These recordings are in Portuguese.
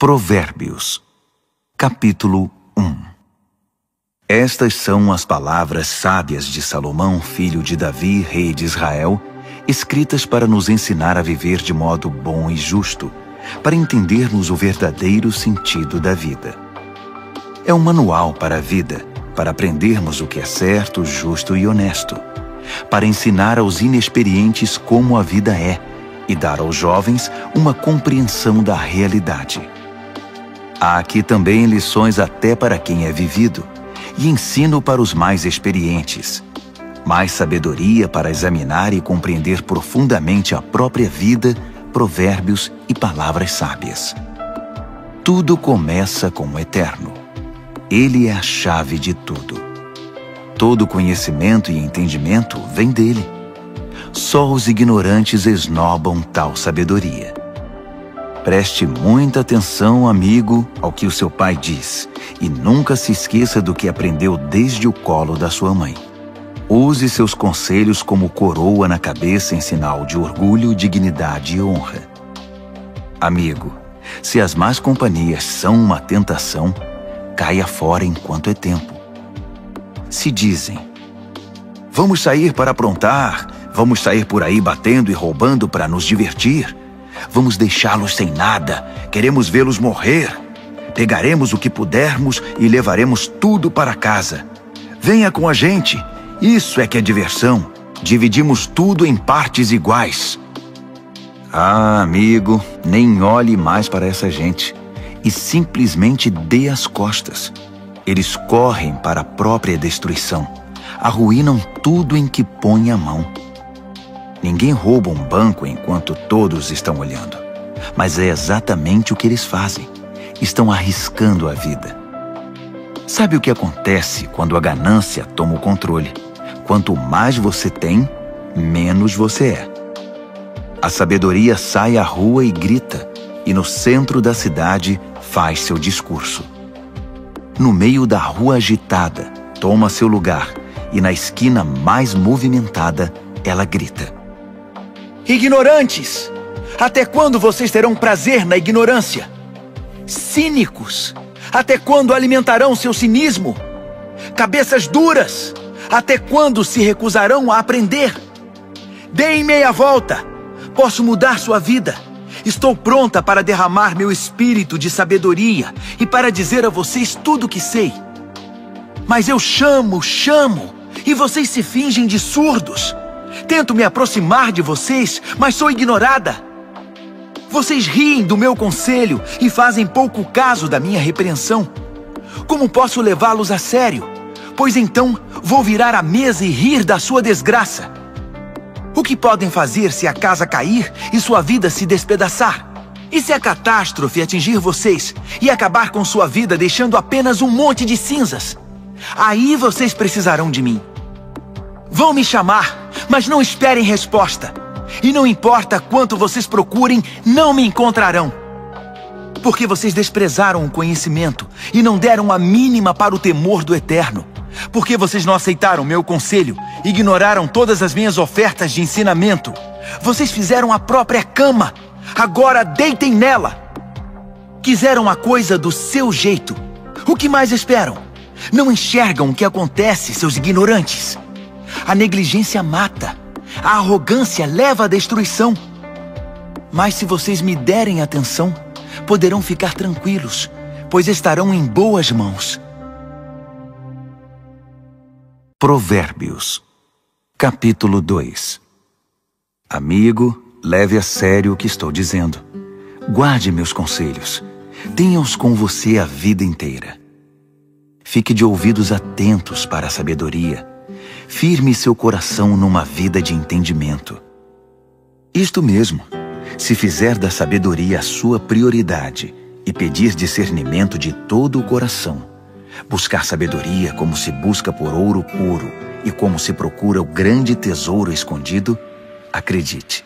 Provérbios, capítulo 1. Estas são as palavras sábias de Salomão, filho de Davi, rei de Israel, escritas para nos ensinar a viver de modo bom e justo, para entendermos o verdadeiro sentido da vida. É um manual para a vida, para aprendermos o que é certo, justo e honesto, para ensinar aos inexperientes como a vida é e dar aos jovens uma compreensão da realidade. Há aqui também lições até para quem é vivido, e ensino para os mais experientes, mais sabedoria para examinar e compreender profundamente a própria vida, provérbios e palavras sábias. Tudo começa com o Eterno. Ele é a chave de tudo. Todo conhecimento e entendimento vem dele. Só os ignorantes esnobam tal sabedoria. Preste muita atenção, amigo, ao que o seu pai diz, e nunca se esqueça do que aprendeu desde o colo da sua mãe. Use seus conselhos como coroa na cabeça em sinal de orgulho, dignidade e honra. Amigo, se as más companhias são uma tentação, caia fora enquanto é tempo. Se dizem: vamos sair para aprontar, vamos sair por aí batendo e roubando para nos divertir, vamos deixá-los sem nada, queremos vê-los morrer. Pegaremos o que pudermos e levaremos tudo para casa. Venha com a gente, isso é que é diversão. Dividimos tudo em partes iguais. Ah, amigo, nem olhe mais para essa gente e simplesmente dê as costas. Eles correm para a própria destruição, arruinam tudo em que põe a mão. Ninguém rouba um banco enquanto todos estão olhando, mas é exatamente o que eles fazem. Estão arriscando a vida. Sabe o que acontece quando a ganância toma o controle? Quanto mais você tem, menos você é. A sabedoria sai à rua e grita, e no centro da cidade faz seu discurso. No meio da rua agitada, toma seu lugar, e na esquina mais movimentada, ela grita: ignorantes! Até quando vocês terão prazer na ignorância? Cínicos! Até quando alimentarão seu cinismo? Cabeças duras! Até quando se recusarão a aprender? Deem meia volta! Posso mudar sua vida! Estou pronta para derramar meu espírito de sabedoria e para dizer a vocês tudo o que sei. Mas eu chamo, e vocês se fingem de surdos. Tento me aproximar de vocês, mas sou ignorada. Vocês riem do meu conselho e fazem pouco caso da minha repreensão. Como posso levá-los a sério? Pois então vou virar a mesa e rir da sua desgraça. O que podem fazer se a casa cair e sua vida se despedaçar? E se a catástrofe atingir vocês e acabar com sua vida deixando apenas um monte de cinzas? Aí vocês precisarão de mim. Vão me chamar, mas não esperem resposta. E não importa quanto vocês procurem, não me encontrarão. Porque vocês desprezaram o conhecimento e não deram a mínima para o temor do Eterno. Porque vocês não aceitaram meu conselho, ignoraram todas as minhas ofertas de ensinamento. Vocês fizeram a própria cama, agora deitem nela. Quiseram a coisa do seu jeito. O que mais esperam? Não enxergam o que acontece, seus ignorantes. A negligência mata. A arrogância leva à destruição. Mas se vocês me derem atenção, poderão ficar tranquilos, pois estarão em boas mãos. Provérbios, capítulo 2. Amigo, leve a sério o que estou dizendo. Guarde meus conselhos. Tenha-os com você a vida inteira. Fique de ouvidos atentos para a sabedoria. Firme seu coração numa vida de entendimento. Isto mesmo, se fizer da sabedoria a sua prioridade e pedir discernimento de todo o coração, buscar sabedoria como se busca por ouro puro e como se procura o grande tesouro escondido, acredite,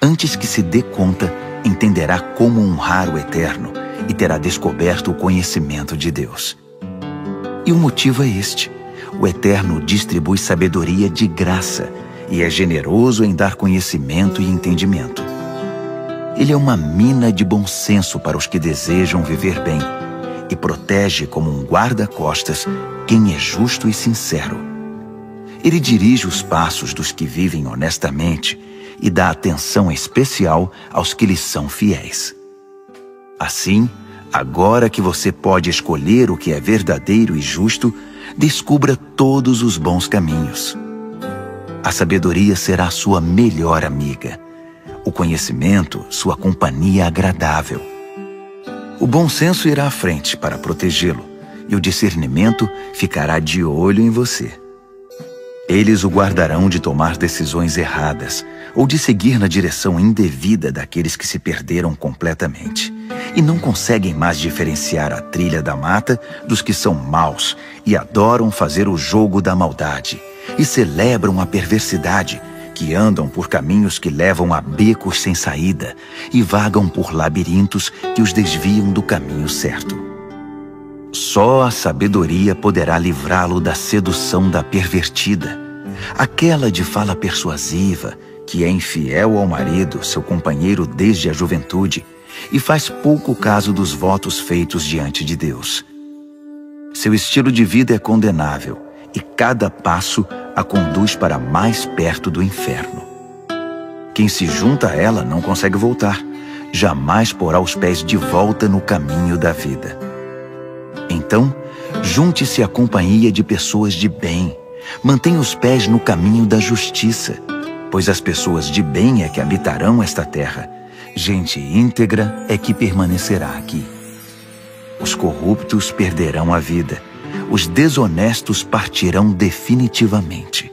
antes que se dê conta, entenderá como honrar o Eterno e terá descoberto o conhecimento de Deus. E o motivo é este: o Eterno distribui sabedoria de graça e é generoso em dar conhecimento e entendimento. Ele é uma mina de bom senso para os que desejam viver bem e protege como um guarda-costas quem é justo e sincero. Ele dirige os passos dos que vivem honestamente e dá atenção especial aos que lhes são fiéis. Assim, agora que você pode escolher o que é verdadeiro e justo, descubra todos os bons caminhos. A sabedoria será sua melhor amiga. O conhecimento, sua companhia agradável. O bom senso irá à frente para protegê-lo, e o discernimento ficará de olho em você. Eles o guardarão de tomar decisões erradas ou de seguir na direção indevida daqueles que se perderam completamente e não conseguem mais diferenciar a trilha da mata dos que são maus e adoram fazer o jogo da maldade e celebram a perversidade, que andam por caminhos que levam a becos sem saída e vagam por labirintos que os desviam do caminho certo. Só a sabedoria poderá livrá-lo da sedução da pervertida, aquela de fala persuasiva, que é infiel ao marido, seu companheiro desde a juventude, e faz pouco caso dos votos feitos diante de Deus. Seu estilo de vida é condenável, e cada passo a conduz para mais perto do inferno. Quem se junta a ela não consegue voltar, jamais porá os pés de volta no caminho da vida. Então, junte-se à companhia de pessoas de bem, mantenha os pés no caminho da justiça, pois as pessoas de bem é que habitarão esta terra, gente íntegra é que permanecerá aqui. Os corruptos perderão a vida, os desonestos partirão definitivamente.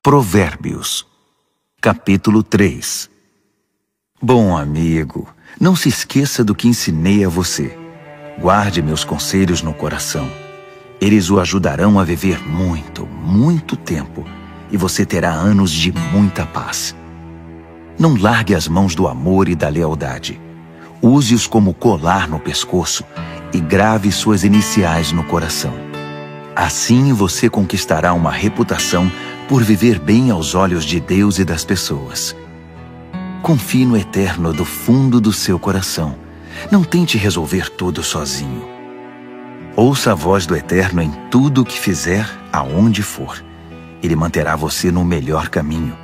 Provérbios, capítulo 3. Bom amigo, não se esqueça do que ensinei a você. Guarde meus conselhos no coração. Eles o ajudarão a viver muito, muito tempo, e você terá anos de muita paz. Não largue as mãos do amor e da lealdade. Use-os como colar no pescoço e grave suas iniciais no coração. Assim você conquistará uma reputação por viver bem aos olhos de Deus e das pessoas. Confie no Eterno do fundo do seu coração. Não tente resolver tudo sozinho. Ouça a voz do Eterno em tudo o que fizer, aonde for. Ele manterá você no melhor caminho.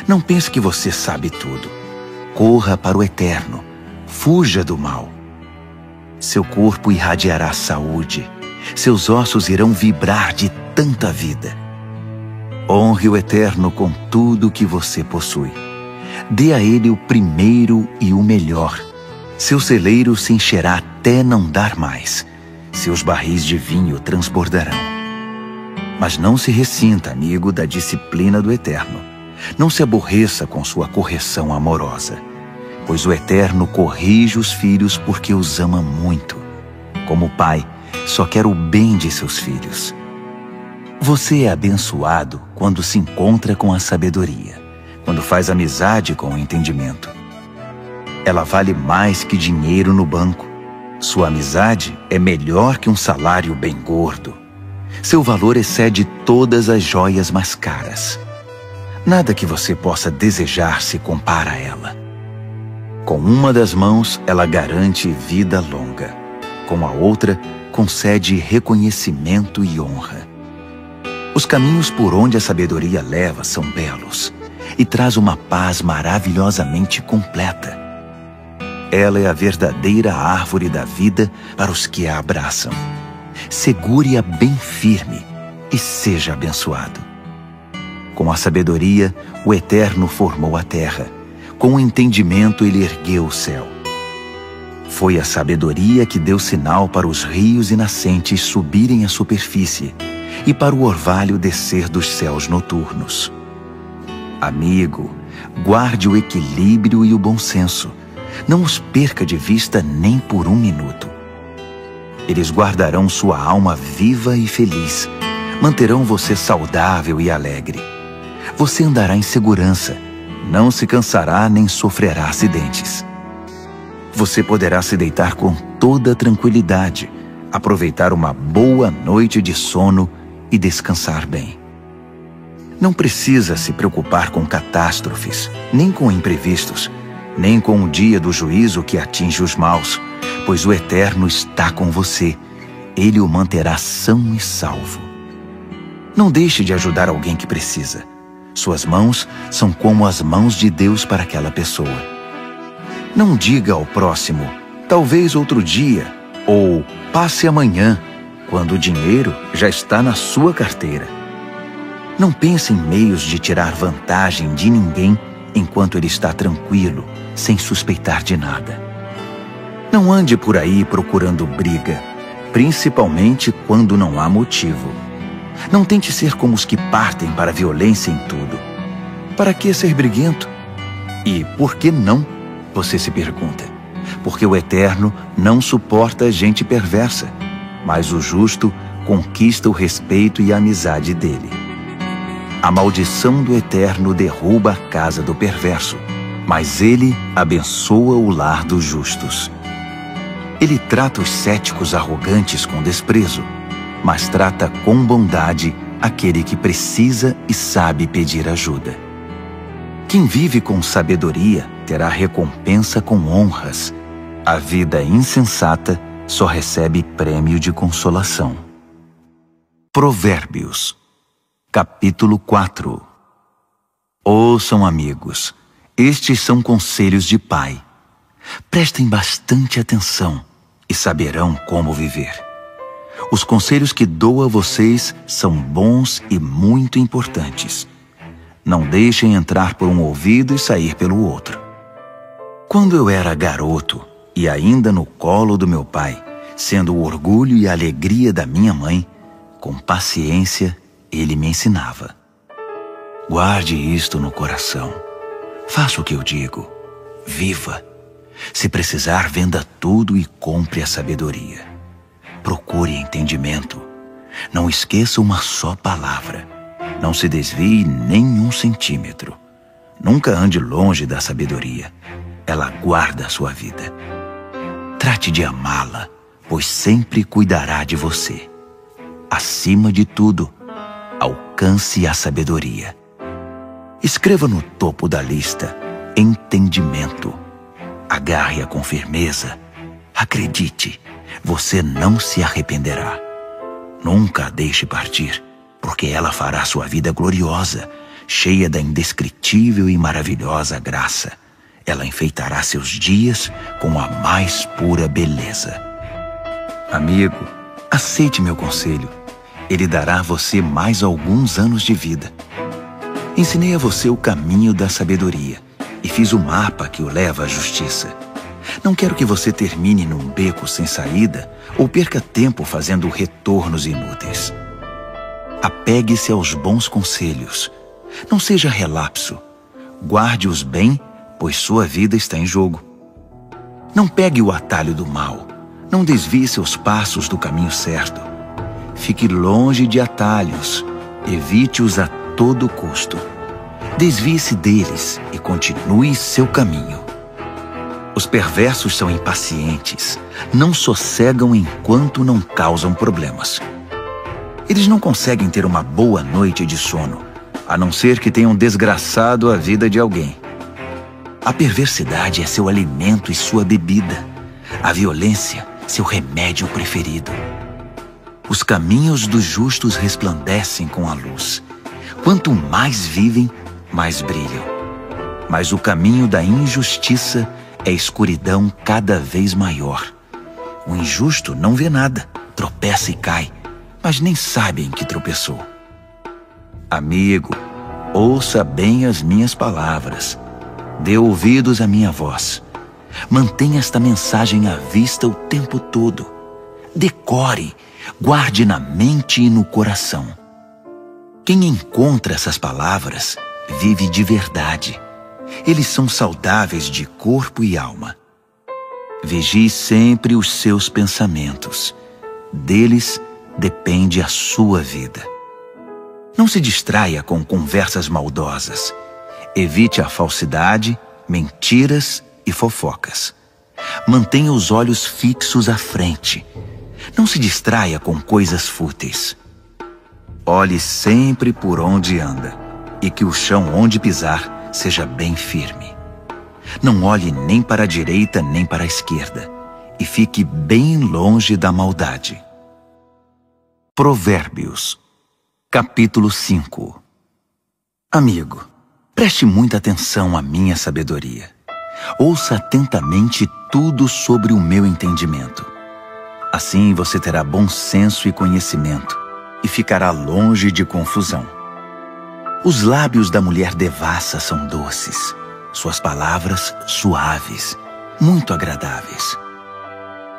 Não pense que você sabe tudo. Corra para o Eterno. Fuja do mal. Seu corpo irradiará saúde. Seus ossos irão vibrar de tanta vida. Honre o Eterno com tudo o que você possui. Dê a Ele o primeiro e o melhor. Seu celeiro se encherá até não dar mais. Seus barris de vinho transbordarão. Mas não se ressinta, amigo, da disciplina do Eterno. Não se aborreça com sua correção amorosa, pois o Eterno corrige os filhos porque os ama muito. Como pai, só quer o bem de seus filhos. Você é abençoado quando se encontra com a sabedoria, quando faz amizade com o entendimento. Ela vale mais que dinheiro no banco. Sua amizade é melhor que um salário bem gordo. Seu valor excede todas as joias mais caras. Nada que você possa desejar se compara a ela. Com uma das mãos, ela garante vida longa. Com a outra, concede reconhecimento e honra. Os caminhos por onde a sabedoria leva são belos e traz uma paz maravilhosamente completa. Ela é a verdadeira árvore da vida para os que a abraçam. Segure-a bem firme e seja abençoado. Com a sabedoria, o Eterno formou a terra. Com o entendimento, ele ergueu o céu. Foi a sabedoria que deu sinal para os rios e nascentes subirem à superfície e para o orvalho descer dos céus noturnos. Amigo, guarde o equilíbrio e o bom senso. Não os perca de vista nem por um minuto. Eles guardarão sua alma viva e feliz. Manterão você saudável e alegre. Você andará em segurança. Não se cansará nem sofrerá acidentes. Você poderá se deitar com toda tranquilidade, aproveitar uma boa noite de sono e descansar bem. Não precisa se preocupar com catástrofes, nem com imprevistos, nem com o dia do juízo que atinge os maus, pois o Eterno está com você. Ele o manterá são e salvo. Não deixe de ajudar alguém que precisa. Suas mãos são como as mãos de Deus para aquela pessoa. Não diga ao próximo, talvez outro dia, ou passe amanhã, quando o dinheiro já está na sua carteira. Não pense em meios de tirar vantagem de ninguém enquanto ele está tranquilo, sem suspeitar de nada. Não ande por aí procurando briga, principalmente quando não há motivo. Não tente ser como os que partem para a violência em tudo. Para que ser briguento? E por que não? Você se pergunta. Porque o Eterno não suporta gente perversa, mas o justo conquista o respeito e a amizade dele. A maldição do Eterno derruba a casa do perverso, mas ele abençoa o lar dos justos. Ele trata os céticos arrogantes com desprezo, mas trata com bondade aquele que precisa e sabe pedir ajuda. Quem vive com sabedoria terá recompensa com honras. A vida insensata só recebe prêmio de consolação. Provérbios, capítulo 4. Ouçam, amigos, estes são conselhos de pai. Prestem bastante atenção e saberão como viver. Os conselhos que dou a vocês são bons e muito importantes. Não deixem entrar por um ouvido e sair pelo outro. Quando eu era garoto e ainda no colo do meu pai, sendo o orgulho e a alegria da minha mãe, com paciência ele me ensinava. Guarde isto no coração. Faça o que eu digo. Viva. Se precisar, venda tudo e compre a sabedoria. Procure entendimento. Não esqueça uma só palavra. Não se desvie nem 1 centímetro. Nunca ande longe da sabedoria. Ela guarda a sua vida. Trate de amá-la, pois sempre cuidará de você. Acima de tudo, alcance a sabedoria. Escreva no topo da lista entendimento. Agarre-a com firmeza. Acredite, você não se arrependerá. Nunca a deixe partir, porque ela fará sua vida gloriosa, cheia da indescritível e maravilhosa graça. Ela enfeitará seus dias com a mais pura beleza. Amigo, aceite meu conselho. Ele dará a você mais alguns anos de vida. Ensinei a você o caminho da sabedoria e fiz o mapa que o leva à justiça. Não quero que você termine num beco sem saída ou perca tempo fazendo retornos inúteis. Apegue-se aos bons conselhos. Não seja relapso. Guarde-os bem, pois sua vida está em jogo. Não pegue o atalho do mal. Não desvie seus passos do caminho certo. Fique longe de atalhos. Evite-os a todo custo. Desvie-se deles e continue seu caminho. Os perversos são impacientes. Não sossegam enquanto não causam problemas. Eles não conseguem ter uma boa noite de sono, a não ser que tenham desgraçado a vida de alguém. A perversidade é seu alimento e sua bebida. A violência, seu remédio preferido. Os caminhos dos justos resplandecem com a luz. Quanto mais vivem, mais brilham. Mas o caminho da injustiça é escuridão cada vez maior. O injusto não vê nada, tropeça e cai, mas nem sabe em que tropeçou. Amigo, ouça bem as minhas palavras. Dê ouvidos à minha voz. Mantenha esta mensagem à vista o tempo todo. Decore, guarde na mente e no coração. Quem encontra essas palavras vive de verdade. Eles são saudáveis de corpo e alma. Vigie sempre os seus pensamentos. Deles depende a sua vida. Não se distraia com conversas maldosas. Evite a falsidade, mentiras e fofocas. Mantenha os olhos fixos à frente. Não se distraia com coisas fúteis. Olhe sempre por onde anda. e que o chão onde pisar seja bem firme. Não olhe nem para a direita nem para a esquerda, e fique bem longe da maldade. Provérbios, capítulo 5. Amigo, preste muita atenção à minha sabedoria. Ouça atentamente tudo sobre o meu entendimento. Assim você terá bom senso e conhecimento, e ficará longe de confusão. Os lábios da mulher devassa são doces, suas palavras suaves, muito agradáveis.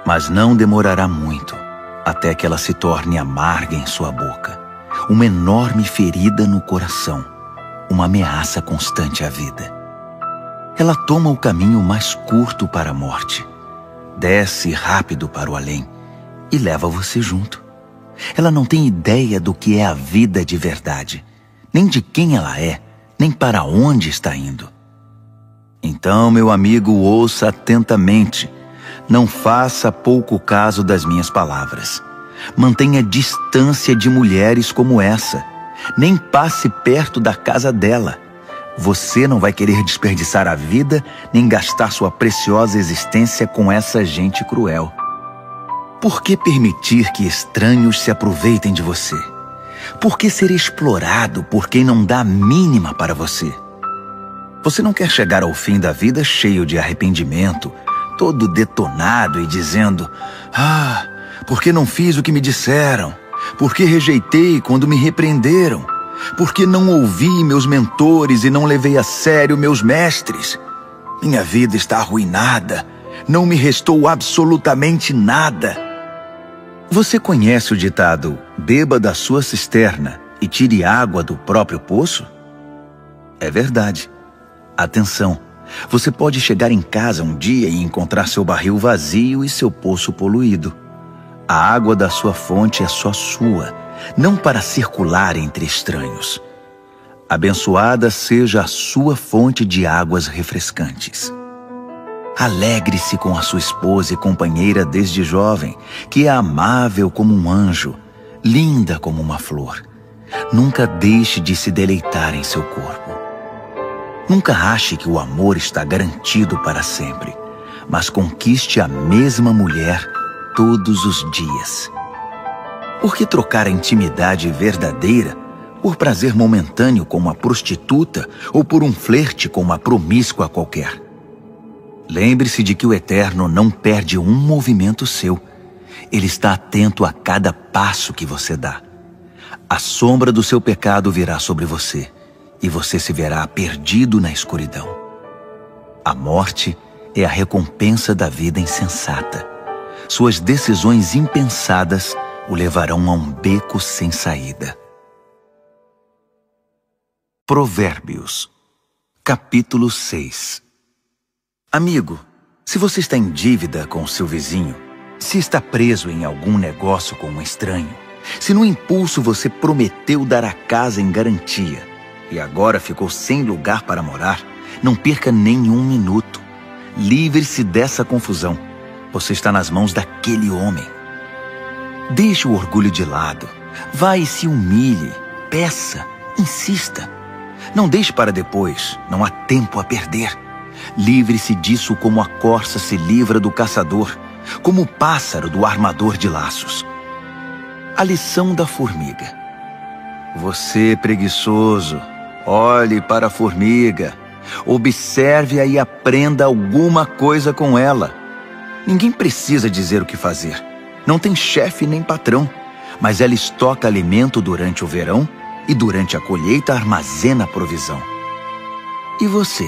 Mas não demorará muito, até que ela se torne amarga em sua boca, uma enorme ferida no coração, uma ameaça constante à vida. Ela toma o caminho mais curto para a morte, desce rápido para o além e leva você junto. Ela não tem ideia do que é a vida de verdade, nem de quem ela é, nem para onde está indo. Então, meu amigo, ouça atentamente. Não faça pouco caso das minhas palavras. Mantenha distância de mulheres como essa. Nem passe perto da casa dela. Você não vai querer desperdiçar a vida, nem gastar sua preciosa existência com essa gente cruel. Por que permitir que estranhos se aproveitem de você? Por que ser explorado por quem não dá a mínima para você? Você não quer chegar ao fim da vida cheio de arrependimento, todo detonado e dizendo: "Ah, por que não fiz o que me disseram? Por que rejeitei quando me repreenderam? Por que não ouvi meus mentores e não levei a sério meus mestres? Minha vida está arruinada. Não me restou absolutamente nada." Você conhece o ditado: "Beba da sua cisterna e tire água do próprio poço"? É verdade. Atenção, você pode chegar em casa um dia e encontrar seu barril vazio e seu poço poluído. A água da sua fonte é só sua, não para circular entre estranhos. Abençoada seja a sua fonte de águas refrescantes. Alegre-se com a sua esposa e companheira desde jovem, que é amável como um anjo, linda como uma flor. Nunca deixe de se deleitar em seu corpo. Nunca ache que o amor está garantido para sempre, mas conquiste a mesma mulher todos os dias. Por que trocar a intimidade verdadeira por prazer momentâneo com uma prostituta ou por um flerte com uma promíscua qualquer? Lembre-se de que o Eterno não perde um movimento seu. Ele está atento a cada passo que você dá. A sombra do seu pecado virá sobre você, e você se verá perdido na escuridão. A morte é a recompensa da vida insensata. Suas decisões impensadas o levarão a um beco sem saída. Provérbios, capítulo 6. Amigo, se você está em dívida com seu vizinho, se está preso em algum negócio com um estranho, se no impulso você prometeu dar a casa em garantia e agora ficou sem lugar para morar, não perca nenhum minuto. Livre-se dessa confusão. Você está nas mãos daquele homem. Deixe o orgulho de lado. Vá e se humilhe. Peça. Insista. Não deixe para depois. Não há tempo a perder. Livre-se disso como a corça se livra do caçador, como o pássaro do armador de laços. A lição da formiga. Você, preguiçoso, olhe para a formiga. Observe-a e aprenda alguma coisa com ela. Ninguém precisa dizer o que fazer. Não tem chefe nem patrão, mas ela estoca alimento durante o verão e durante a colheita armazena provisão. E você?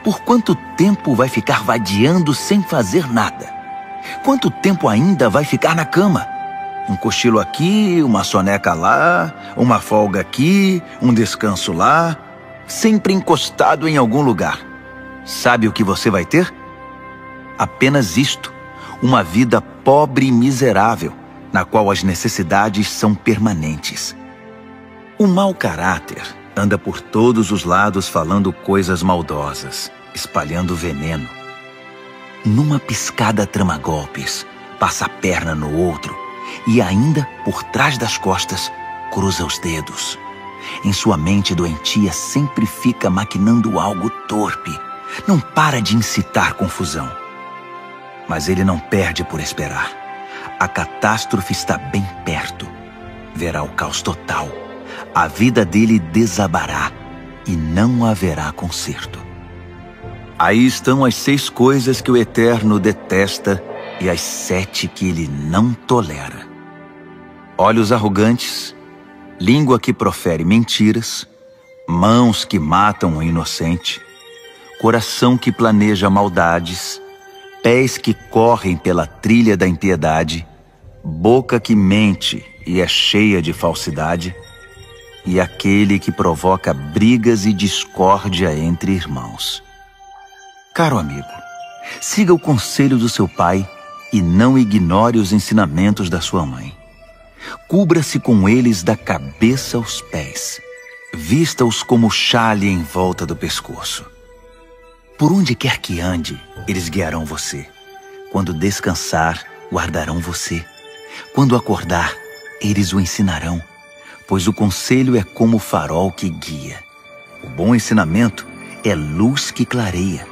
Por quanto tempo vai ficar vadiando sem fazer nada? Quanto tempo ainda vai ficar na cama? Um cochilo aqui, uma soneca lá, uma folga aqui, um descanso lá, sempre encostado em algum lugar. Sabe o que você vai ter? Apenas isto, uma vida pobre e miserável, na qual as necessidades são permanentes. O mau caráter anda por todos os lados falando coisas maldosas, espalhando veneno. Numa piscada trama golpes, passa a perna no outro e ainda, por trás das costas, cruza os dedos. Em sua mente doentia sempre fica maquinando algo torpe. Não para de incitar confusão. Mas ele não perde por esperar. A catástrofe está bem perto. Verá o caos total. A vida dele desabará e não haverá conserto. Aí estão as 6 coisas que o Eterno detesta e as 7 que ele não tolera: olhos arrogantes, língua que profere mentiras, mãos que matam o inocente, coração que planeja maldades, pés que correm pela trilha da impiedade, boca que mente e é cheia de falsidade, e aquele que provoca brigas e discórdia entre irmãos. Caro amigo, siga o conselho do seu pai e não ignore os ensinamentos da sua mãe. Cubra-se com eles da cabeça aos pés. Vista-os como xale em volta do pescoço. Por onde quer que ande, eles guiarão você. Quando descansar, guardarão você. Quando acordar, eles o ensinarão, pois o conselho é como o farol que guia. O bom ensinamento é luz que clareia.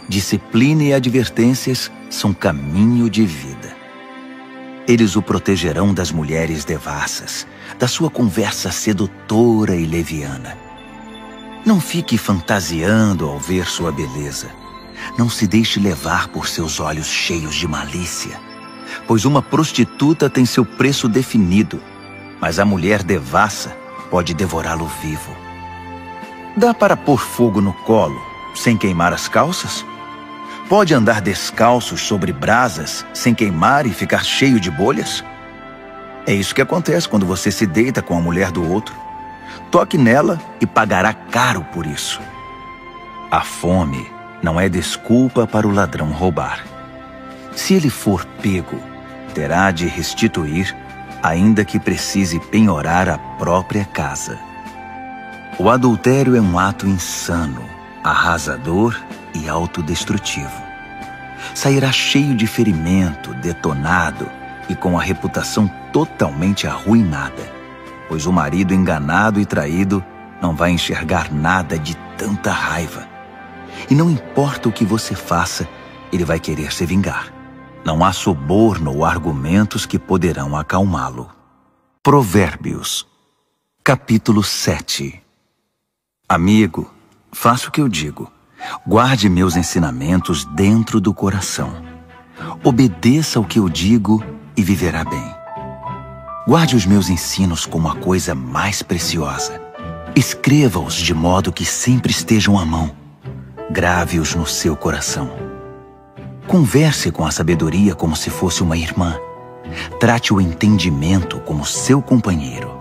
Disciplina e advertências são caminho de vida. Eles o protegerão das mulheres devassas, da sua conversa sedutora e leviana. Não fique fantasiando ao ver sua beleza. Não se deixe levar por seus olhos cheios de malícia, pois uma prostituta tem seu preço definido, mas a mulher devassa pode devorá-lo vivo. Dá para pôr fogo no colo sem queimar as calças? Pode andar descalços sobre brasas sem queimar e ficar cheio de bolhas? É isso que acontece quando você se deita com a mulher do outro. Toque nela e pagará caro por isso. A fome não é desculpa para o ladrão roubar. Se ele for pego, terá de restituir, ainda que precise penhorar a própria casa. O adultério é um ato insano, arrasador e autodestrutivo. Sairá cheio de ferimento, detonado e com a reputação totalmente arruinada, pois o marido enganado e traído não vai enxergar nada de tanta raiva. E não importa o que você faça, ele vai querer se vingar. Não há suborno ou argumentos que poderão acalmá-lo. Provérbios, capítulo 7. Amigo, faça o que eu digo. Guarde meus ensinamentos dentro do coração. Obedeça ao que eu digo e viverá bem. Guarde os meus ensinos como a coisa mais preciosa. Escreva-os de modo que sempre estejam à mão. Grave-os no seu coração. Converse com a sabedoria como se fosse uma irmã. Trate o entendimento como seu companheiro.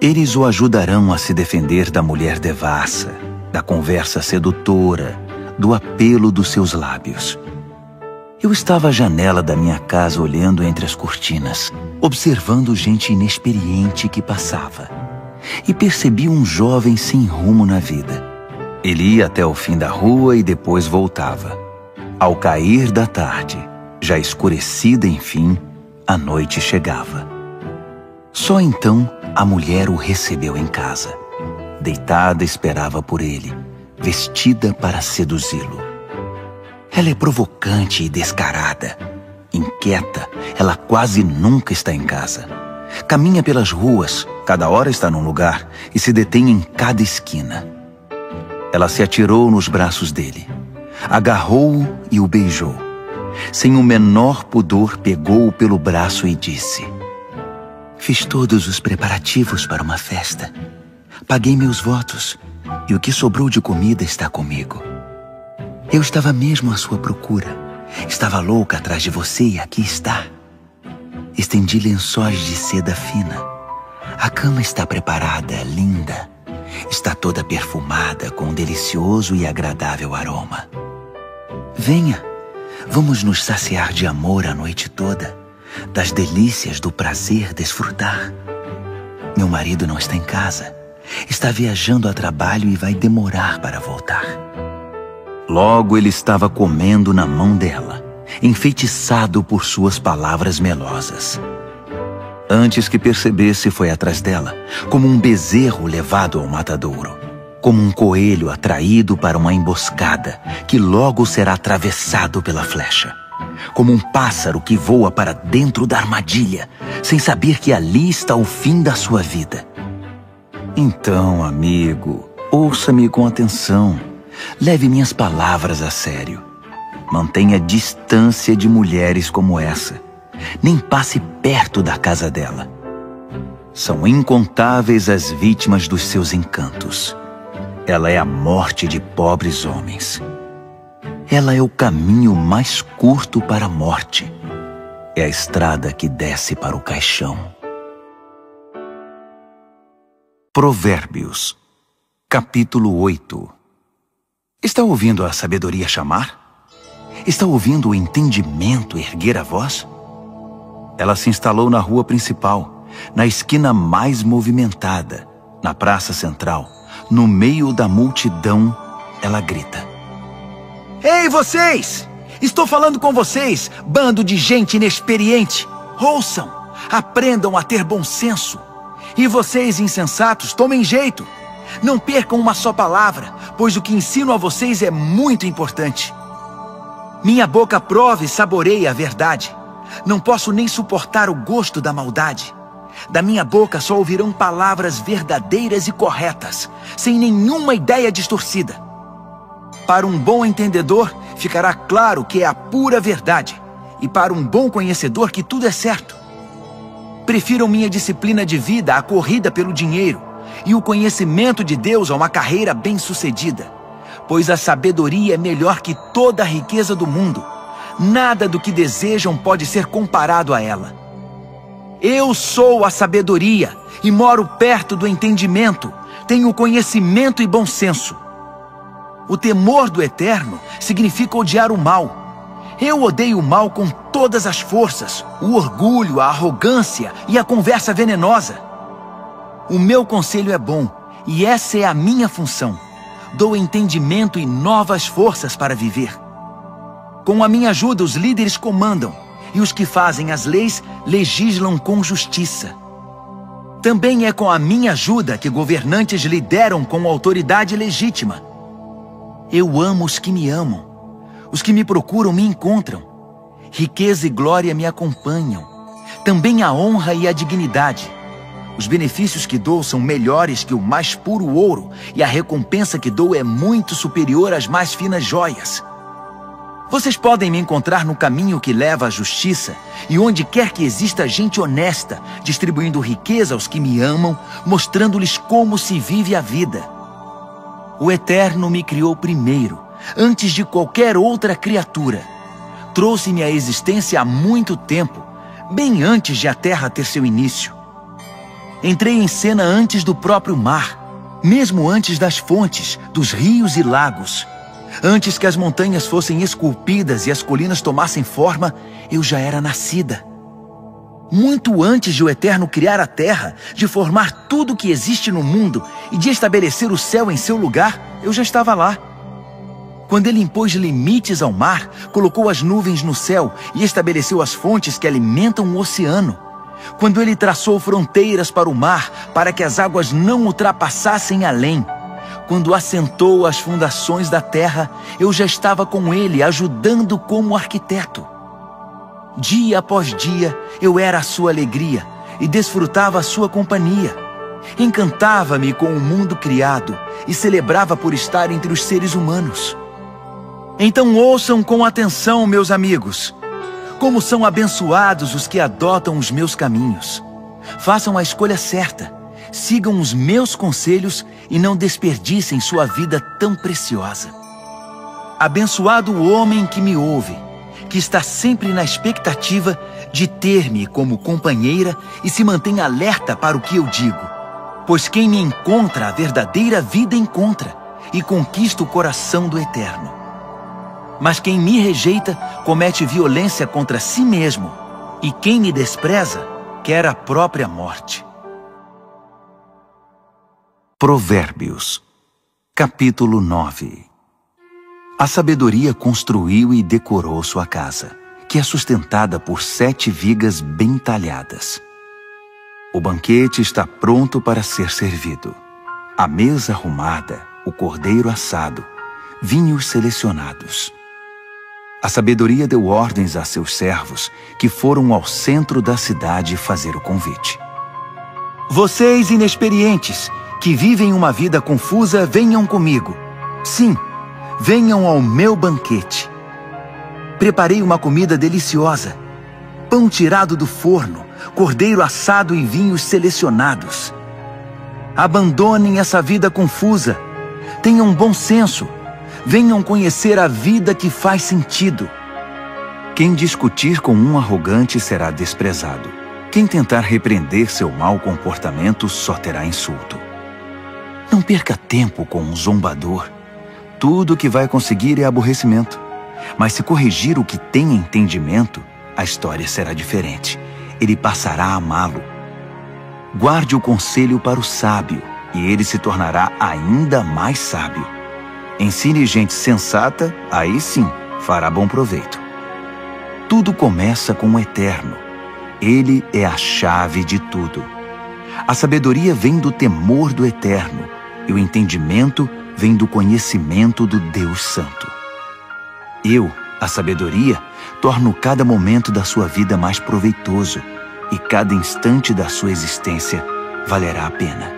Eles o ajudarão a se defender da mulher devassa, da conversa sedutora, do apelo dos seus lábios. Eu estava à janela da minha casa olhando entre as cortinas, observando gente inexperiente que passava. E percebi um jovem sem rumo na vida. Ele ia até o fim da rua e depois voltava. Ao cair da tarde, já escurecida enfim, a noite chegava. Só então a mulher o recebeu em casa. Deitada esperava por ele, vestida para seduzi-lo. Ela é provocante e descarada. Inquieta, ela quase nunca está em casa. Caminha pelas ruas, cada hora está num lugar e se detém em cada esquina. Ela se atirou nos braços dele, agarrou-o e o beijou. Sem o menor pudor, pegou-o pelo braço e disse: "Fiz todos os preparativos para uma festa. Paguei meus votos e o que sobrou de comida está comigo. Eu estava mesmo à sua procura. Estava louca atrás de você e aqui está. Estendi lençóis de seda fina. A cama está preparada, linda. Está toda perfumada com um delicioso e agradável aroma. Venha, vamos nos saciar de amor a noite toda, das delícias do prazer desfrutar. Meu marido não está em casa. Está viajando a trabalho e vai demorar para voltar." Logo ele estava comendo na mão dela, enfeitiçado por suas palavras melosas. Antes que percebesse, foi atrás dela, como um bezerro levado ao matadouro, como um coelho atraído para uma emboscada, que logo será atravessado pela flecha, como um pássaro que voa para dentro da armadilha, sem saber que ali está o fim da sua vida. Então, amigo, ouça-me com atenção. Leve minhas palavras a sério. Mantenha distância de mulheres como essa. Nem passe perto da casa dela. São incontáveis as vítimas dos seus encantos. Ela é a morte de pobres homens. Ela é o caminho mais curto para a morte. É a estrada que desce para o caixão. Provérbios, capítulo 8. Está ouvindo a sabedoria chamar? Está ouvindo o entendimento erguer a voz? Ela se instalou na rua principal, na esquina mais movimentada, na praça central, no meio da multidão, ela grita: Ei, vocês! Estou falando com vocês, bando de gente inexperiente! Ouçam! Aprendam a ter bom senso! E vocês, insensatos, tomem jeito! Não percam uma só palavra, pois o que ensino a vocês é muito importante. Minha boca prova e saboreia a verdade. Não posso nem suportar o gosto da maldade. Da minha boca só ouvirão palavras verdadeiras e corretas, sem nenhuma ideia distorcida. Para um bom entendedor, ficará claro que é a pura verdade, e para um bom conhecedor que tudo é certo. Prefiram minha disciplina de vida à corrida pelo dinheiro, e o conhecimento de Deus a uma carreira bem-sucedida, pois a sabedoria é melhor que toda a riqueza do mundo. Nada do que desejam pode ser comparado a ela. Eu sou a sabedoria e moro perto do entendimento. Tenho conhecimento e bom senso. O temor do Eterno significa odiar o mal. Eu odeio o mal com todas as forças, o orgulho, a arrogância e a conversa venenosa. O meu conselho é bom e essa é a minha função. Dou entendimento e novas forças para viver. Com a minha ajuda, os líderes comandam, e os que fazem as leis legislam com justiça. Também é com a minha ajuda que governantes lideram com autoridade legítima. Eu amo os que me amam. Os que me procuram me encontram. Riqueza e glória me acompanham. Também a honra e a dignidade. Os benefícios que dou são melhores que o mais puro ouro, e a recompensa que dou é muito superior às mais finas joias. Vocês podem me encontrar no caminho que leva à justiça, e onde quer que exista gente honesta, distribuindo riqueza aos que me amam, mostrando-lhes como se vive a vida. O Eterno me criou primeiro, antes de qualquer outra criatura. Trouxe-me à existência há muito tempo, bem antes de a terra ter seu início. Entrei em cena antes do próprio mar, mesmo antes das fontes, dos rios e lagos. Antes que as montanhas fossem esculpidas e as colinas tomassem forma, eu já era nascida. Muito antes de o Eterno criar a terra, de formar tudo o que existe no mundo e de estabelecer o céu em seu lugar, eu já estava lá. Quando ele impôs limites ao mar, colocou as nuvens no céu e estabeleceu as fontes que alimentam o oceano. Quando ele traçou fronteiras para o mar, para que as águas não ultrapassassem além. Quando assentou as fundações da terra, eu já estava com ele, ajudando como arquiteto. Dia após dia, eu era a sua alegria e desfrutava a sua companhia. Encantava-me com o mundo criado e celebrava por estar entre os seres humanos. Então ouçam com atenção, meus amigos. Como são abençoados os que adotam os meus caminhos. Façam a escolha certa. Sigam os meus conselhos e não desperdicem sua vida tão preciosa. Abençoado o homem que me ouve, que está sempre na expectativa de ter-me como companheira e se mantém alerta para o que eu digo. Pois quem me encontra a verdadeira vida encontra e conquista o coração do Eterno. Mas quem me rejeita comete violência contra si mesmo, e quem me despreza quer a própria morte. Provérbios, capítulo 9. A sabedoria construiu e decorou sua casa, que é sustentada por 7 vigas bem talhadas. O banquete está pronto para ser servido. A mesa arrumada, o cordeiro assado, vinhos selecionados. A sabedoria deu ordens a seus servos, que foram ao centro da cidade fazer o convite. Vocês inexperientes, que vivem uma vida confusa, venham comigo. Sim, venham ao meu banquete. Preparei uma comida deliciosa. Pão tirado do forno, cordeiro assado e vinhos selecionados. Abandonem essa vida confusa. Tenham bom senso. Venham conhecer a vida que faz sentido. Quem discutir com um arrogante será desprezado. Quem tentar repreender seu mau comportamento só terá insulto. Não perca tempo com um zombador. Tudo o que vai conseguir é aborrecimento. Mas se corrigir o que tem entendimento, a história será diferente. Ele passará a amá-lo. Guarde o conselho para o sábio, e ele se tornará ainda mais sábio. Ensine gente sensata, aí sim fará bom proveito. Tudo começa com o Eterno. Ele é a chave de tudo. A sabedoria vem do temor do Eterno, e o entendimento vem do conhecimento do Deus Santo. Eu, a sabedoria, torno cada momento da sua vida mais proveitoso, e cada instante da sua existência valerá a pena.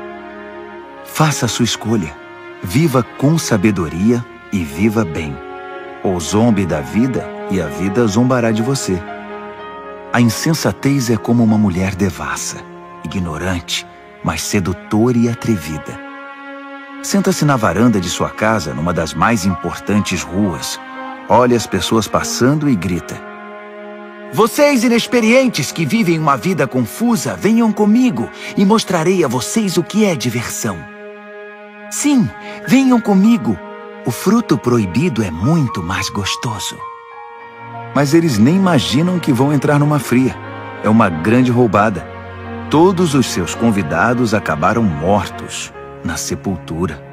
Faça a sua escolha. Viva com sabedoria e viva bem. Ou zombe da vida e a vida zombará de você. A insensatez é como uma mulher devassa, ignorante, mas sedutora e atrevida. Senta-se na varanda de sua casa, numa das mais importantes ruas, olha as pessoas passando e grita: Vocês inexperientes que vivem uma vida confusa, venham comigo e mostrarei a vocês o que é diversão. Sim, venham comigo. O fruto proibido é muito mais gostoso. Mas eles nem imaginam que vão entrar numa fria. É uma grande roubada. Todos os seus convidados acabaram mortos na sepultura.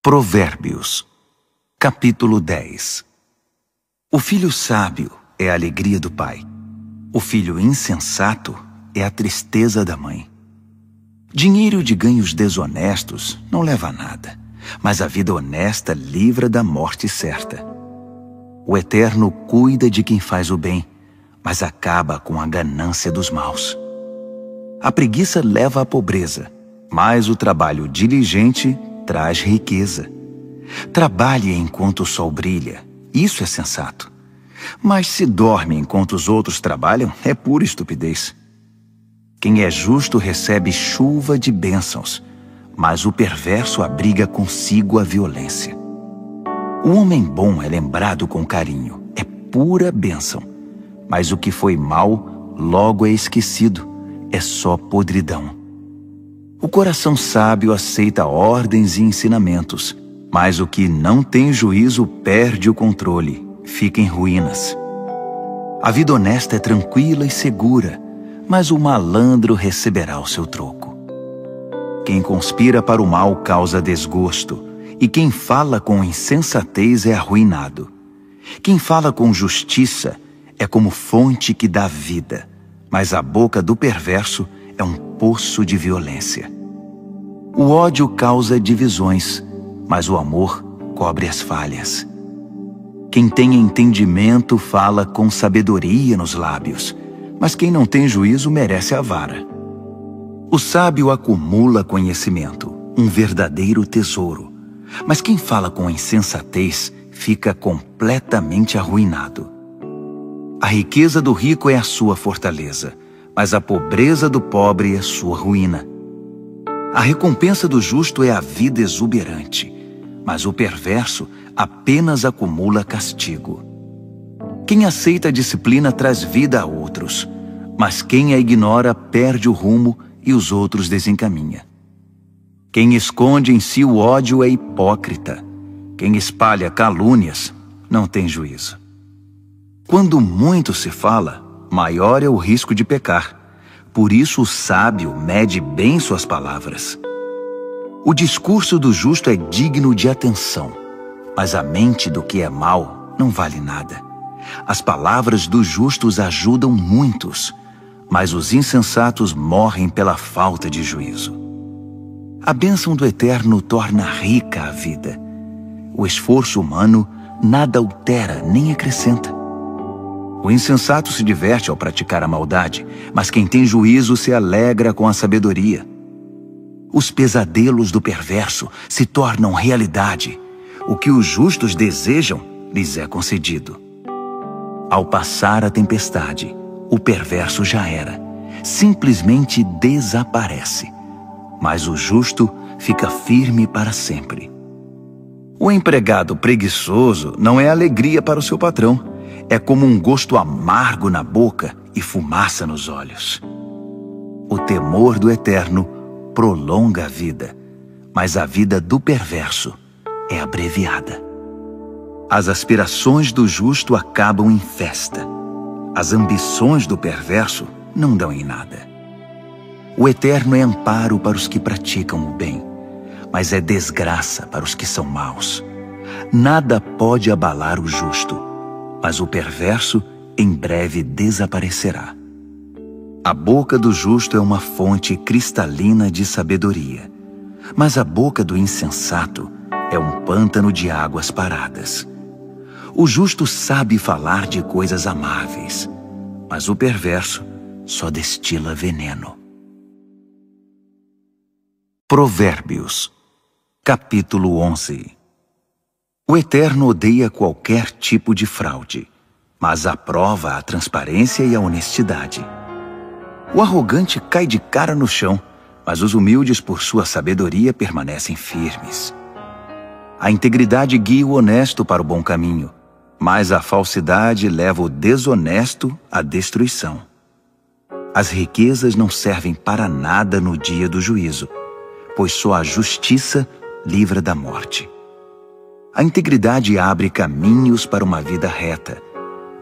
Provérbios, capítulo 10. O filho sábio é a alegria do pai. O filho insensato é a tristeza da mãe. Dinheiro de ganhos desonestos não leva a nada, mas a vida honesta livra da morte certa. O Eterno cuida de quem faz o bem, mas acaba com a ganância dos maus. A preguiça leva à pobreza, mas o trabalho diligente traz riqueza. Trabalhe enquanto o sol brilha, isso é sensato. Mas se dorme enquanto os outros trabalham, é pura estupidez. Quem é justo recebe chuva de bênçãos, mas o perverso abriga consigo a violência. O homem bom é lembrado com carinho, é pura bênção, mas o que foi mal logo é esquecido, é só podridão. O coração sábio aceita ordens e ensinamentos, mas o que não tem juízo perde o controle, fica em ruínas. A vida honesta é tranquila e segura, mas o malandro receberá o seu troco. Quem conspira para o mal causa desgosto, e quem fala com insensatez é arruinado. Quem fala com justiça é como fonte que dá vida, mas a boca do perverso é um poço de violência. O ódio causa divisões, mas o amor cobre as falhas. Quem tem entendimento fala com sabedoria nos lábios, mas quem não tem juízo merece a vara. O sábio acumula conhecimento, um verdadeiro tesouro, mas quem fala com insensatez fica completamente arruinado. A riqueza do rico é a sua fortaleza, mas a pobreza do pobre é sua ruína. A recompensa do justo é a vida exuberante, mas o perverso apenas acumula castigo. Quem aceita a disciplina traz vida a outros, mas quem a ignora perde o rumo e os outros desencaminha. Quem esconde em si o ódio é hipócrita. Quem espalha calúnias não tem juízo. Quando muito se fala, maior é o risco de pecar. Por isso o sábio mede bem suas palavras. O discurso do justo é digno de atenção, mas a mente do que é mau não vale nada. As palavras dos justos ajudam muitos, mas os insensatos morrem pela falta de juízo. A bênção do Eterno torna rica a vida. O esforço humano nada altera nem acrescenta. O insensato se diverte ao praticar a maldade, mas quem tem juízo se alegra com a sabedoria. Os pesadelos do perverso se tornam realidade. O que os justos desejam lhes é concedido. Ao passar a tempestade, o perverso já era. Simplesmente desaparece. Mas o justo fica firme para sempre. O empregado preguiçoso não é alegria para o seu patrão. É como um gosto amargo na boca e fumaça nos olhos. O temor do Eterno prolonga a vida, mas a vida do perverso é abreviada. As aspirações do justo acabam em festa. As ambições do perverso não dão em nada. O Eterno é amparo para os que praticam o bem, mas é desgraça para os que são maus. Nada pode abalar o justo, mas o perverso em breve desaparecerá. A boca do justo é uma fonte cristalina de sabedoria, mas a boca do insensato é um pântano de águas paradas. O justo sabe falar de coisas amáveis, mas o perverso só destila veneno. Provérbios, capítulo 11. O Eterno odeia qualquer tipo de fraude, mas aprova a transparência e a honestidade. O arrogante cai de cara no chão, mas os humildes, por sua sabedoria, permanecem firmes. A integridade guia o honesto para o bom caminho, mas a falsidade leva o desonesto à destruição. As riquezas não servem para nada no dia do juízo, pois só a justiça livra da morte. A integridade abre caminhos para uma vida reta,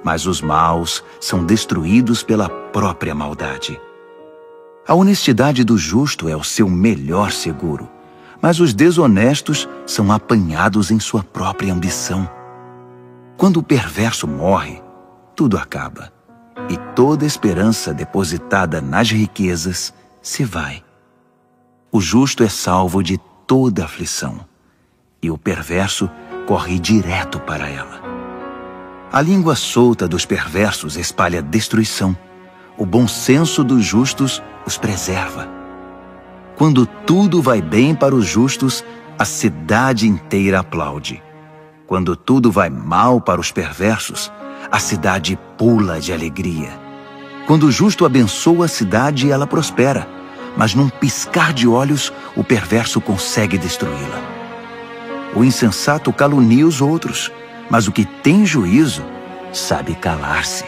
mas os maus são destruídos pela própria maldade. A honestidade do justo é o seu melhor seguro, mas os desonestos são apanhados em sua própria ambição. Quando o perverso morre, tudo acaba, e toda esperança depositada nas riquezas se vai. O justo é salvo de toda aflição, e o perverso corre direto para ela. A língua solta dos perversos espalha destruição. O bom senso dos justos os preserva. Quando tudo vai bem para os justos, a cidade inteira aplaude. Quando tudo vai mal para os perversos, a cidade pula de alegria. Quando o justo abençoa a cidade, ela prospera, mas num piscar de olhos, o perverso consegue destruí-la. O insensato calunia os outros, mas o que tem juízo sabe calar-se.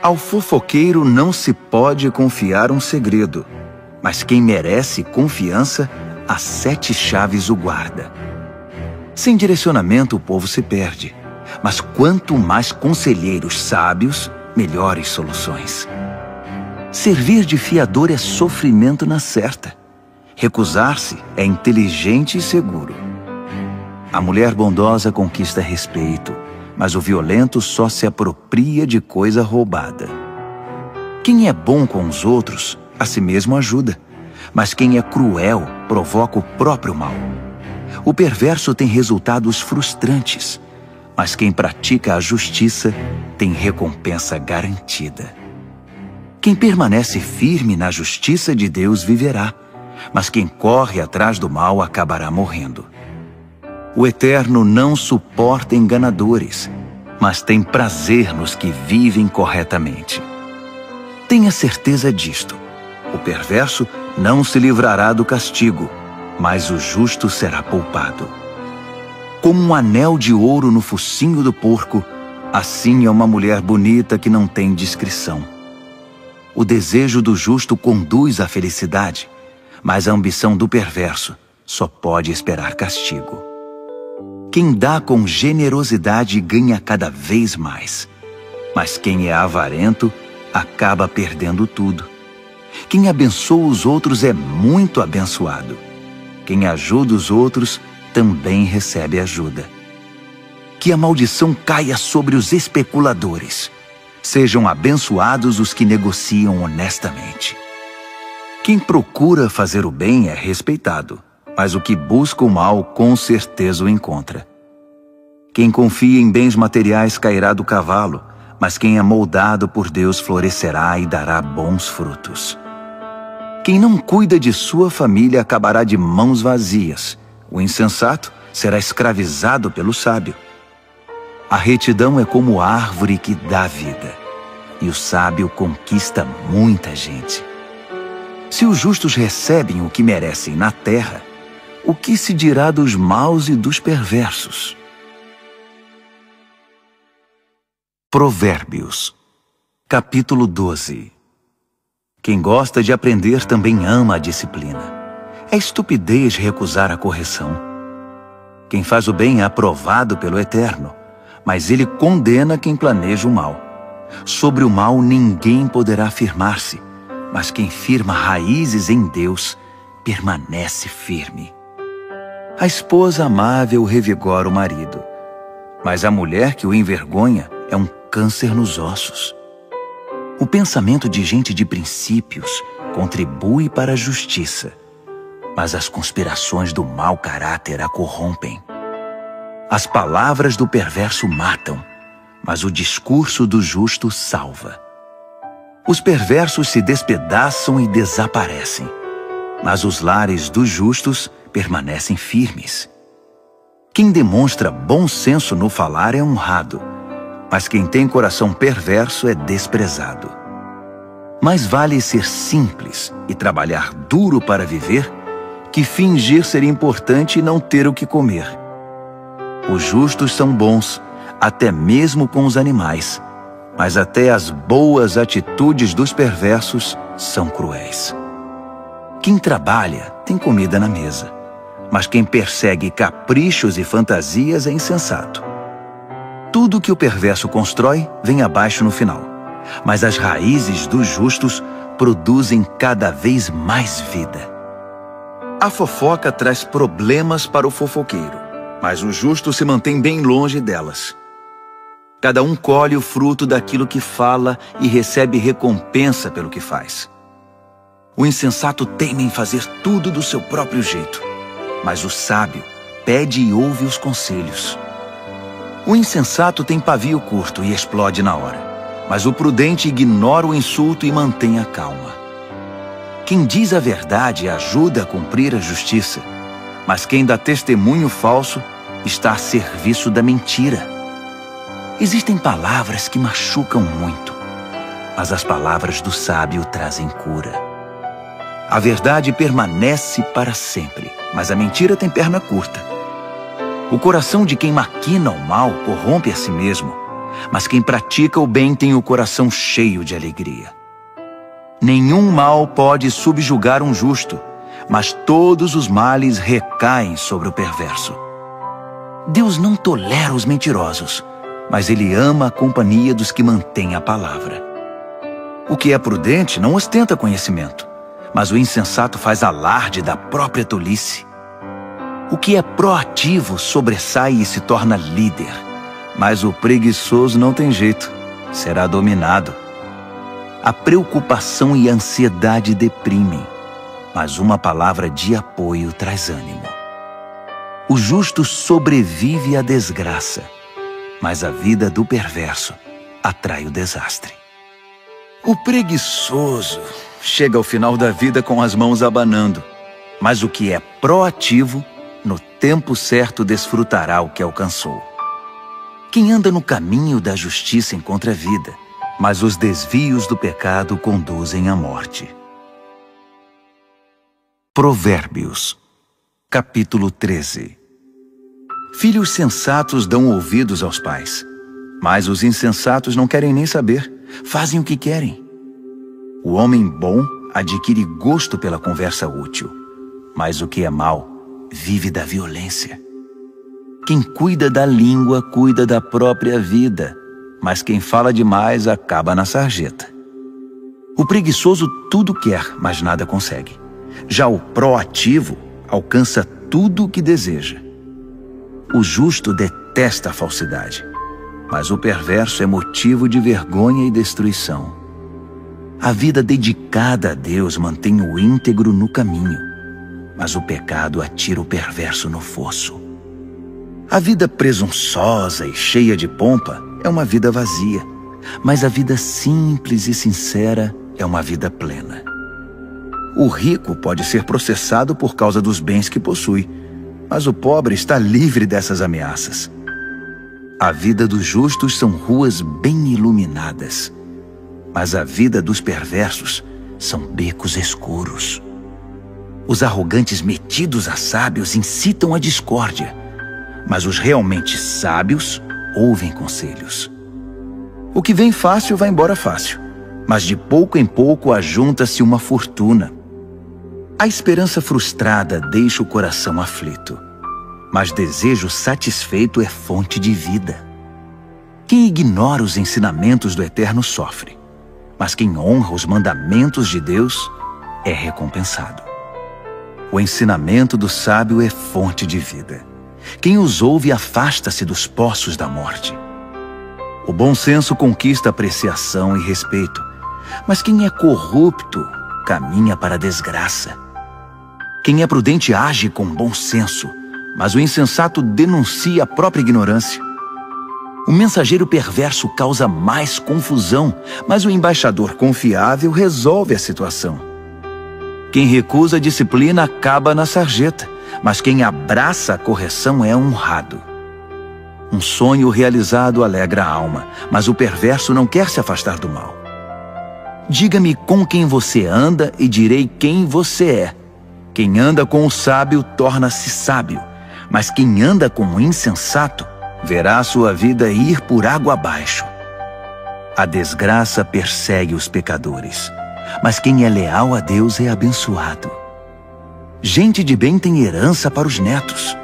Ao fofoqueiro não se pode confiar um segredo, mas quem merece confiança, as 7 chaves o guarda. Sem direcionamento o povo se perde, mas quanto mais conselheiros sábios, melhores soluções. Servir de fiador é sofrimento na certa. Recusar-se é inteligente e seguro. A mulher bondosa conquista respeito, mas o violento só se apropria de coisa roubada. Quem é bom com os outros, a si mesmo ajuda, mas quem é cruel provoca o próprio mal. O perverso tem resultados frustrantes, mas quem pratica a justiça tem recompensa garantida. Quem permanece firme na justiça de Deus viverá, mas quem corre atrás do mal acabará morrendo. O Eterno não suporta enganadores, mas tem prazer nos que vivem corretamente. Tenha certeza disto: o perverso não se livrará do castigo, mas o justo será poupado. Como um anel de ouro no focinho do porco, assim é uma mulher bonita que não tem discrição. O desejo do justo conduz à felicidade, mas a ambição do perverso só pode esperar castigo. Quem dá com generosidade ganha cada vez mais, mas quem é avarento acaba perdendo tudo. Quem abençoa os outros é muito abençoado. Quem ajuda os outros também recebe ajuda. Que a maldição caia sobre os especuladores. Sejam abençoados os que negociam honestamente. Quem procura fazer o bem é respeitado, mas o que busca o mal com certeza o encontra. Quem confia em bens materiais cairá do cavalo, mas quem é moldado por Deus florescerá e dará bons frutos. Quem não cuida de sua família acabará de mãos vazias. O insensato será escravizado pelo sábio. A retidão é como árvore que dá vida, e o sábio conquista muita gente. Se os justos recebem o que merecem na terra, o que se dirá dos maus e dos perversos? Provérbios, capítulo 12. Quem gosta de aprender também ama a disciplina. É estupidez recusar a correção. Quem faz o bem é aprovado pelo Eterno, mas ele condena quem planeja o mal. Sobre o mal ninguém poderá firmar-se, mas quem firma raízes em Deus permanece firme. A esposa amável revigora o marido, mas a mulher que o envergonha é um câncer nos ossos. O pensamento de gente de princípios contribui para a justiça, mas as conspirações do mau caráter a corrompem. As palavras do perverso matam, mas o discurso do justo salva. Os perversos se despedaçam e desaparecem, mas os lares dos justos permanecem firmes. Quem demonstra bom senso no falar é honrado, mas quem tem coração perverso é desprezado. Mais vale ser simples e trabalhar duro para viver que fingir ser importante e não ter o que comer. Os justos são bons, até mesmo com os animais, mas até as boas atitudes dos perversos são cruéis. Quem trabalha tem comida na mesa, mas quem persegue caprichos e fantasias é insensato. Tudo que o perverso constrói vem abaixo no final, mas as raízes dos justos produzem cada vez mais vida. A fofoca traz problemas para o fofoqueiro, mas o justo se mantém bem longe delas. Cada um colhe o fruto daquilo que fala e recebe recompensa pelo que faz. O insensato teima em fazer tudo do seu próprio jeito, mas o sábio pede e ouve os conselhos. O insensato tem pavio curto e explode na hora, mas o prudente ignora o insulto e mantém a calma. Quem diz a verdade ajuda a cumprir a justiça, mas quem dá testemunho falso está a serviço da mentira. Existem palavras que machucam muito, mas as palavras do sábio trazem cura. A verdade permanece para sempre, mas a mentira tem perna curta. O coração de quem maquina o mal corrompe a si mesmo, mas quem pratica o bem tem o coração cheio de alegria. Nenhum mal pode subjugar um justo, mas todos os males recaem sobre o perverso. Deus não tolera os mentirosos, mas Ele ama a companhia dos que mantêm a palavra. O que é prudente não ostenta conhecimento, mas o insensato faz alarde da própria tolice. O que é proativo sobressai e se torna líder, mas o preguiçoso não tem jeito, será dominado. A preocupação e a ansiedade deprimem, mas uma palavra de apoio traz ânimo. O justo sobrevive à desgraça, mas a vida do perverso atrai o desastre. O preguiçoso chega ao final da vida com as mãos abanando, mas o que é proativo, no tempo certo desfrutará o que alcançou. Quem anda no caminho da justiça encontra vida, mas os desvios do pecado conduzem à morte. Provérbios, capítulo 13. Filhos sensatos dão ouvidos aos pais, mas os insensatos não querem nem saber, fazem o que querem. O homem bom adquire gosto pela conversa útil, mas o que é mau vive da violência. Quem cuida da língua cuida da própria vida, mas quem fala demais acaba na sarjeta. O preguiçoso tudo quer, mas nada consegue. Já o proativo alcança tudo o que deseja. O justo detesta a falsidade, mas o perverso é motivo de vergonha e destruição. A vida dedicada a Deus mantém o íntegro no caminho, mas o pecado atira o perverso no fosso. A vida presunçosa e cheia de pompa é uma vida vazia, mas a vida simples e sincera é uma vida plena. O rico pode ser processado por causa dos bens que possui, mas o pobre está livre dessas ameaças. A vida dos justos são ruas bem iluminadas, mas a vida dos perversos são becos escuros. Os arrogantes metidos a sábios incitam a discórdia, mas os realmente sábios ouvem conselhos. O que vem fácil vai embora fácil, mas de pouco em pouco ajunta-se uma fortuna. A esperança frustrada deixa o coração aflito, mas desejo satisfeito é fonte de vida. Quem ignora os ensinamentos do Eterno sofre, mas quem honra os mandamentos de Deus é recompensado. O ensinamento do sábio é fonte de vida. Quem os ouve afasta-se dos poços da morte. O bom senso conquista apreciação e respeito, mas quem é corrupto caminha para a desgraça. Quem é prudente age com bom senso, mas o insensato denuncia a própria ignorância. O mensageiro perverso causa mais confusão, mas o embaixador confiável resolve a situação. Quem recusa a disciplina acaba na sarjeta, mas quem abraça a correção é honrado. Um sonho realizado alegra a alma, mas o perverso não quer se afastar do mal. Diga-me com quem você anda e direi quem você é. Quem anda com o sábio torna-se sábio, mas quem anda com o insensato verá a sua vida ir por água abaixo. A desgraça persegue os pecadores, mas quem é leal a Deus é abençoado. Gente de bem tem herança para os netos.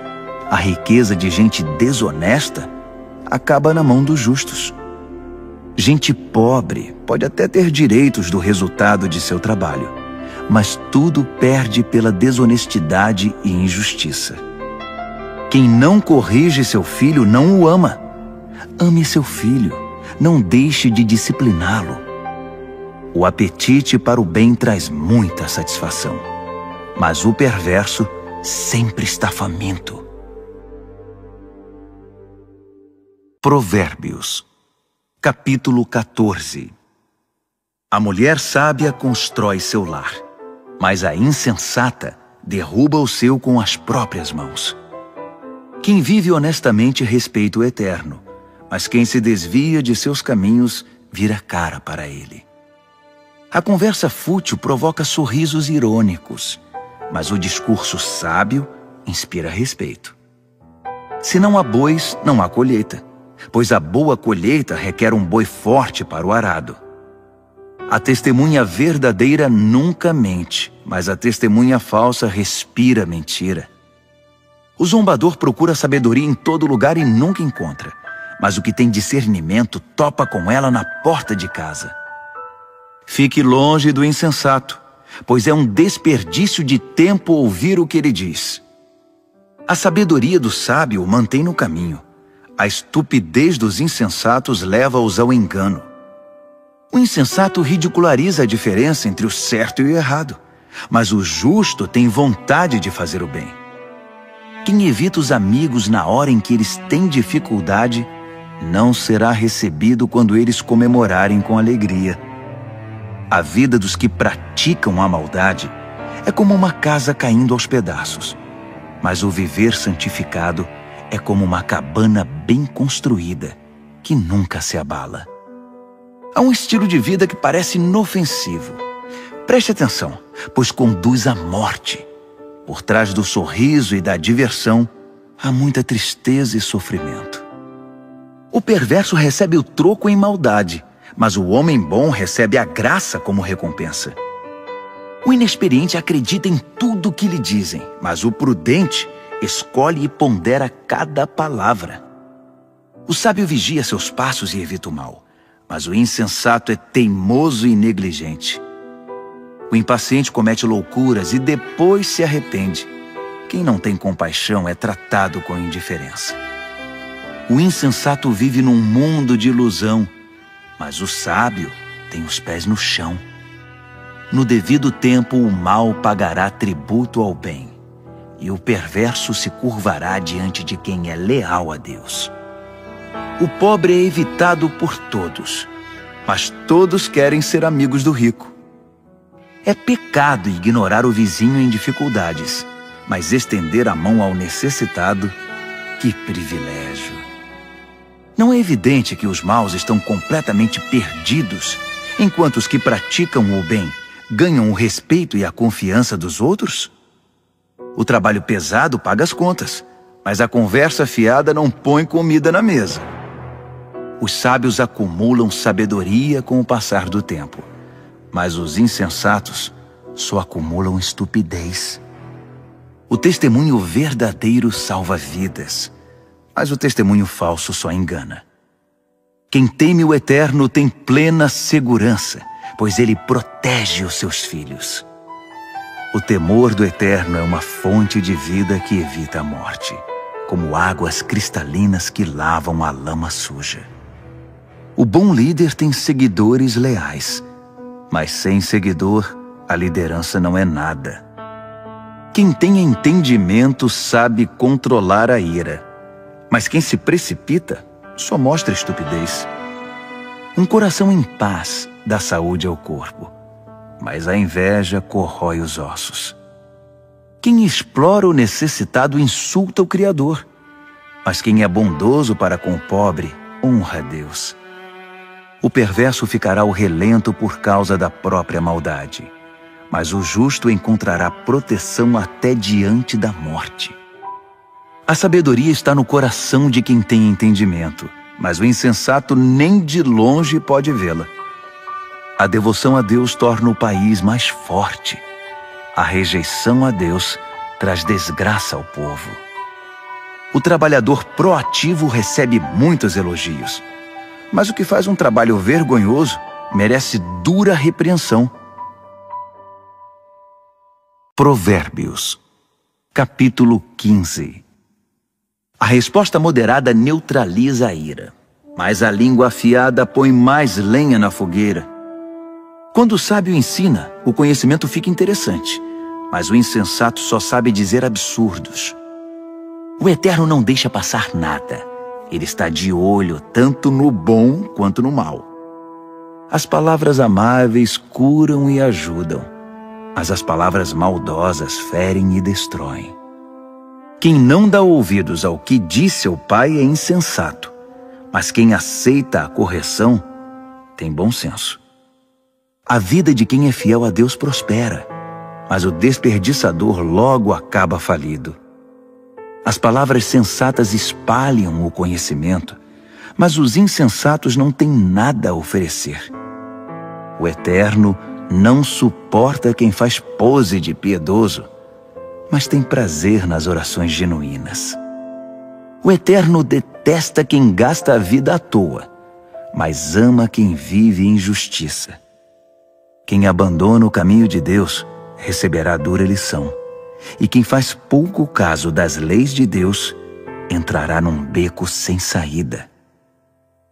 A riqueza de gente desonesta acaba na mão dos justos. Gente pobre pode até ter direitos do resultado de seu trabalho, mas tudo perde pela desonestidade e injustiça. Quem não corrige seu filho não o ama. Ame seu filho, não deixe de discipliná-lo. O apetite para o bem traz muita satisfação, mas o perverso sempre está faminto. Provérbios, capítulo 14. A mulher sábia constrói seu lar, mas a insensata derruba o seu com as próprias mãos. Quem vive honestamente respeita o Eterno, mas quem se desvia de seus caminhos vira cara para ele. A conversa fútil provoca sorrisos irônicos, mas o discurso sábio inspira respeito. Se não há bois, não há colheita, pois a boa colheita requer um boi forte para o arado. A testemunha verdadeira nunca mente, mas a testemunha falsa respira mentira. O zombador procura sabedoria em todo lugar e nunca encontra, mas o que tem discernimento topa com ela na porta de casa. Fique longe do insensato, pois é um desperdício de tempo ouvir o que ele diz. A sabedoria do sábio o mantém no caminho. A estupidez dos insensatos leva-os ao engano. O insensato ridiculariza a diferença entre o certo e o errado, mas o justo tem vontade de fazer o bem. Quem evita os amigos na hora em que eles têm dificuldade, não será recebido quando eles comemorarem com alegria. A vida dos que praticam a maldade é como uma casa caindo aos pedaços, mas o viver santificado é como uma cabana bem construída, que nunca se abala. Há um estilo de vida que parece inofensivo. Preste atenção, pois conduz à morte. Por trás do sorriso e da diversão, há muita tristeza e sofrimento. O perverso recebe o troco em maldade, mas o homem bom recebe a graça como recompensa. O inexperiente acredita em tudo o que lhe dizem, mas o prudente escolhe e pondera cada palavra. O sábio vigia seus passos e evita o mal, mas o insensato é teimoso e negligente. O impaciente comete loucuras e depois se arrepende. Quem não tem compaixão é tratado com indiferença. O insensato vive num mundo de ilusão, mas o sábio tem os pés no chão. No devido tempo, o mal pagará tributo ao bem, e o perverso se curvará diante de quem é leal a Deus. O pobre é evitado por todos, mas todos querem ser amigos do rico. É pecado ignorar o vizinho em dificuldades, mas estender a mão ao necessitado, que privilégio! Não é evidente que os maus estão completamente perdidos, enquanto os que praticam o bem ganham o respeito e a confiança dos outros? O trabalho pesado paga as contas, mas a conversa fiada não põe comida na mesa. Os sábios acumulam sabedoria com o passar do tempo, mas os insensatos só acumulam estupidez. O testemunho verdadeiro salva vidas, mas o testemunho falso só engana. Quem teme o Eterno tem plena segurança, pois ele protege os seus filhos. O temor do Eterno é uma fonte de vida que evita a morte, como águas cristalinas que lavam a lama suja. O bom líder tem seguidores leais, mas sem seguidor, a liderança não é nada. Quem tem entendimento sabe controlar a ira, mas quem se precipita só mostra estupidez. Um coração em paz dá saúde ao corpo, mas a inveja corrói os ossos. Quem explora o necessitado insulta o Criador, mas quem é bondoso para com o pobre honra a Deus. O perverso ficará ao relento por causa da própria maldade, mas o justo encontrará proteção até diante da morte. A sabedoria está no coração de quem tem entendimento, mas o insensato nem de longe pode vê-la. A devoção a Deus torna o país mais forte. A rejeição a Deus traz desgraça ao povo. O trabalhador proativo recebe muitos elogios, mas o que faz um trabalho vergonhoso merece dura repreensão. Provérbios, capítulo 15. A resposta moderada neutraliza a ira, mas a língua afiada põe mais lenha na fogueira. Quando o sábio ensina, o conhecimento fica interessante, mas o insensato só sabe dizer absurdos. O Eterno não deixa passar nada. Ele está de olho tanto no bom quanto no mal. As palavras amáveis curam e ajudam, mas as palavras maldosas ferem e destroem. Quem não dá ouvidos ao que diz seu pai é insensato, mas quem aceita a correção tem bom senso. A vida de quem é fiel a Deus prospera, mas o desperdiçador logo acaba falido. As palavras sensatas espalham o conhecimento, mas os insensatos não têm nada a oferecer. O Eterno não suporta quem faz pose de piedoso, mas tem prazer nas orações genuínas. O Eterno detesta quem gasta a vida à toa, mas ama quem vive em justiça. Quem abandona o caminho de Deus receberá dura lição, e quem faz pouco caso das leis de Deus entrará num beco sem saída.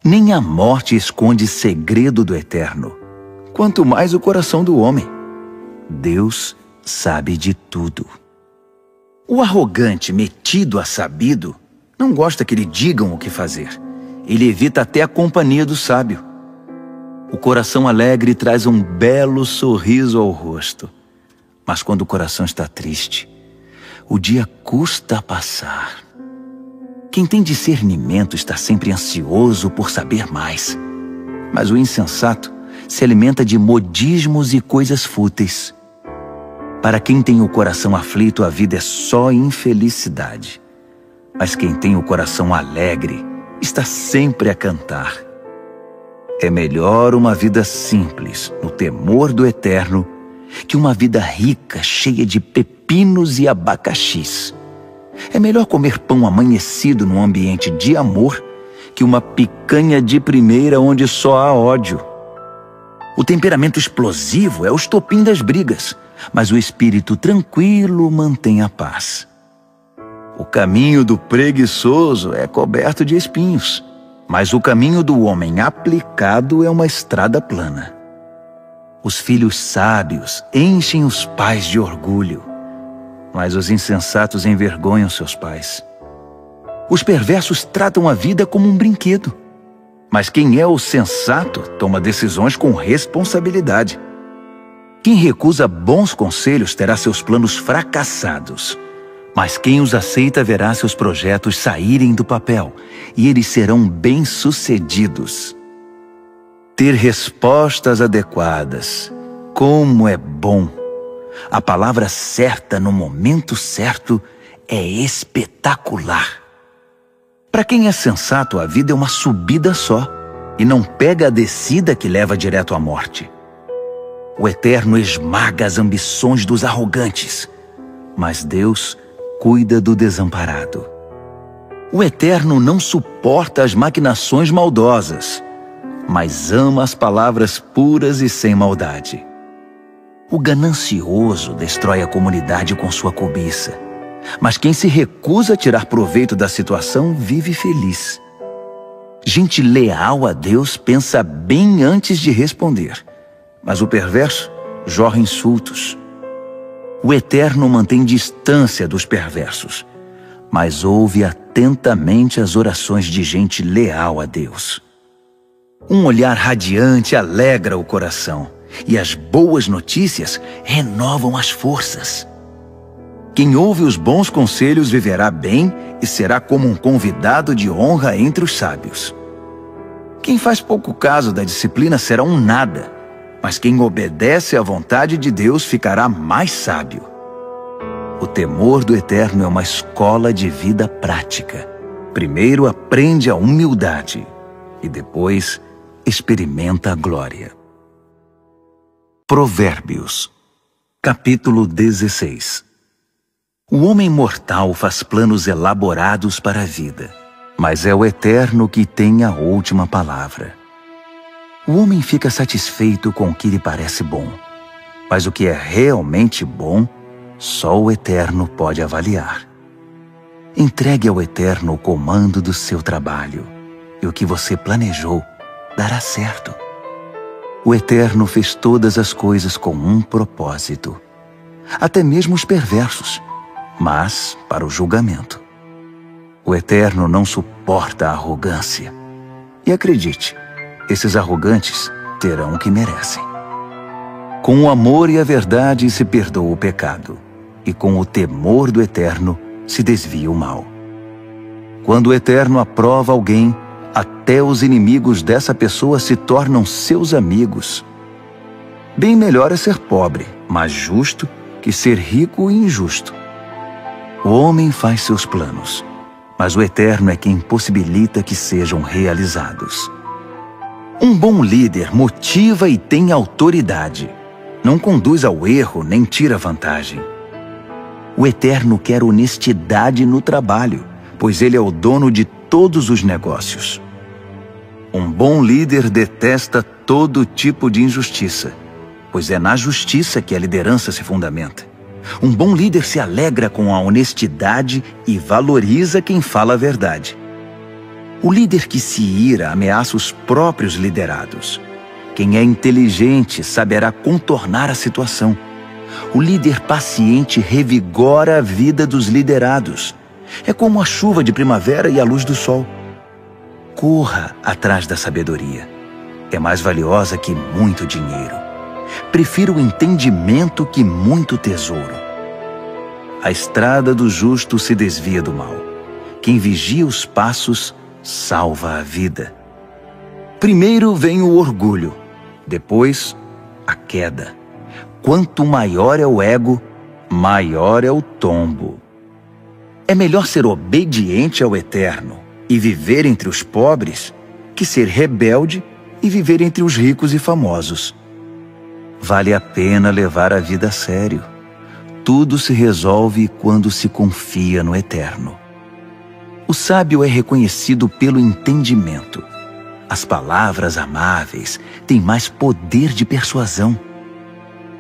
Nem a morte esconde segredo do Eterno, quanto mais o coração do homem. Deus sabe de tudo. O arrogante, metido a sabido, não gosta que lhe digam o que fazer. Ele evita até a companhia do sábio. O coração alegre traz um belo sorriso ao rosto, mas quando o coração está triste, o dia custa a passar. Quem tem discernimento está sempre ansioso por saber mais, mas o insensato se alimenta de modismos e coisas fúteis. Para quem tem o coração aflito, a vida é só infelicidade, mas quem tem o coração alegre está sempre a cantar. É melhor uma vida simples, no temor do Eterno, que uma vida rica, cheia de pepinos e abacaxis. É melhor comer pão amanhecido num ambiente de amor que uma picanha de primeira onde só há ódio. O temperamento explosivo é o estopim das brigas, mas o espírito tranquilo mantém a paz. O caminho do preguiçoso é coberto de espinhos, mas o caminho do homem aplicado é uma estrada plana. Os filhos sábios enchem os pais de orgulho, mas os insensatos envergonham seus pais. Os perversos tratam a vida como um brinquedo, mas quem é o sensato toma decisões com responsabilidade. Quem recusa bons conselhos terá seus planos fracassados, mas quem os aceita verá seus projetos saírem do papel e eles serão bem-sucedidos. Ter respostas adequadas, como é bom! A palavra certa no momento certo é espetacular. Para quem é sensato, a vida é uma subida só e não pega a descida que leva direto à morte. O Eterno esmaga as ambições dos arrogantes, mas Deus cuida do desamparado. O Eterno não suporta as maquinações maldosas, mas ama as palavras puras e sem maldade. O ganancioso destrói a comunidade com sua cobiça, mas quem se recusa a tirar proveito da situação vive feliz. Gente leal a Deus pensa bem antes de responder, mas o perverso jorra insultos. O Eterno mantém distância dos perversos, mas ouve atentamente as orações de gente leal a Deus. Um olhar radiante alegra o coração, e as boas notícias renovam as forças. Quem ouve os bons conselhos viverá bem e será como um convidado de honra entre os sábios. Quem faz pouco caso da disciplina será um nada, mas quem obedece à vontade de Deus ficará mais sábio. O temor do Eterno é uma escola de vida prática. Primeiro aprende a humildade e depois experimenta a glória. Provérbios, capítulo 16. O homem mortal faz planos elaborados para a vida, mas é o Eterno que tem a última palavra. O homem fica satisfeito com o que lhe parece bom, mas o que é realmente bom, só o Eterno pode avaliar. Entregue ao Eterno o comando do seu trabalho, e o que você planejou dará certo. O Eterno fez todas as coisas com um propósito, até mesmo os perversos, mas para o julgamento. O Eterno não suporta a arrogância. E acredite, esses arrogantes terão o que merecem. Com o amor e a verdade se perdoa o pecado, e com o temor do Eterno se desvia o mal. Quando o Eterno aprova alguém, até os inimigos dessa pessoa se tornam seus amigos. Bem melhor é ser pobre, mas justo, que ser rico e injusto. O homem faz seus planos, mas o Eterno é quem possibilita que sejam realizados. Um bom líder motiva e tem autoridade. Não conduz ao erro nem tira vantagem. O Eterno quer honestidade no trabalho, pois Ele é o dono de todos os negócios. Um bom líder detesta todo tipo de injustiça, pois é na justiça que a liderança se fundamenta. Um bom líder se alegra com a honestidade e valoriza quem fala a verdade. O líder que se ira ameaça os próprios liderados. Quem é inteligente saberá contornar a situação. O líder paciente revigora a vida dos liderados. É como a chuva de primavera e a luz do sol. Corra atrás da sabedoria. É mais valiosa que muito dinheiro. Prefiro o entendimento que muito tesouro. A estrada do justo se desvia do mal. Quem vigia os passos salva a vida. Primeiro vem o orgulho, depois a queda. Quanto maior é o ego, maior é o tombo. É melhor ser obediente ao Eterno e viver entre os pobres que ser rebelde e viver entre os ricos e famosos. Vale a pena levar a vida a sério. Tudo se resolve quando se confia no Eterno. O sábio é reconhecido pelo entendimento. As palavras amáveis têm mais poder de persuasão.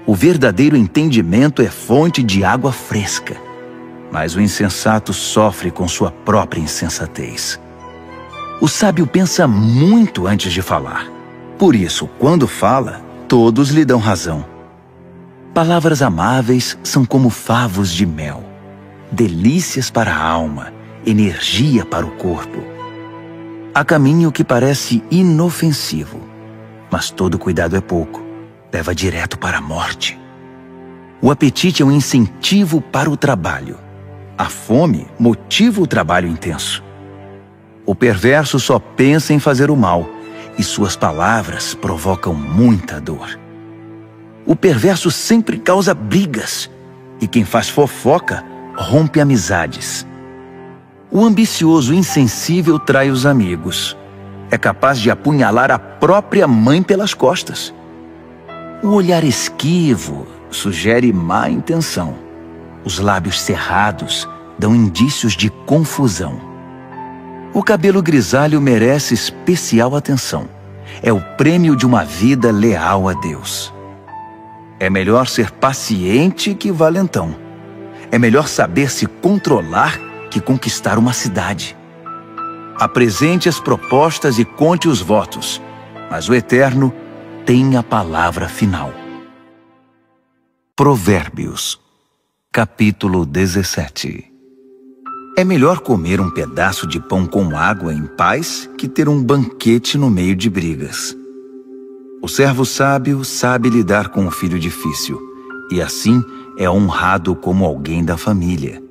O verdadeiro entendimento é fonte de água fresca. mas o insensato sofre com sua própria insensatez. O sábio pensa muito antes de falar. Por isso, quando fala, todos lhe dão razão. Palavras amáveis são como favos de mel, delícias para a alma, energia para o corpo. Há caminho que parece inofensivo, mas todo cuidado é pouco, leva direto para a morte. O apetite é um incentivo para o trabalho. A fome motiva o trabalho intenso. O perverso só pensa em fazer o mal, e suas palavras provocam muita dor. O perverso sempre causa brigas, e quem faz fofoca rompe amizades. O ambicioso insensível trai os amigos. É capaz de apunhalar a própria mãe pelas costas. O olhar esquivo sugere má intenção. Os lábios cerrados dão indícios de confusão. O cabelo grisalho merece especial atenção. É o prêmio de uma vida leal a Deus. É melhor ser paciente que valentão. É melhor saber se controlar que conquistar uma cidade. Apresente as propostas e conte os votos, mas o Eterno tem a palavra final. Provérbios, capítulo 17. É melhor comer um pedaço de pão com água em paz que ter um banquete no meio de brigas. O servo sábio sabe lidar com o filho difícil, e assim é honrado como alguém da família.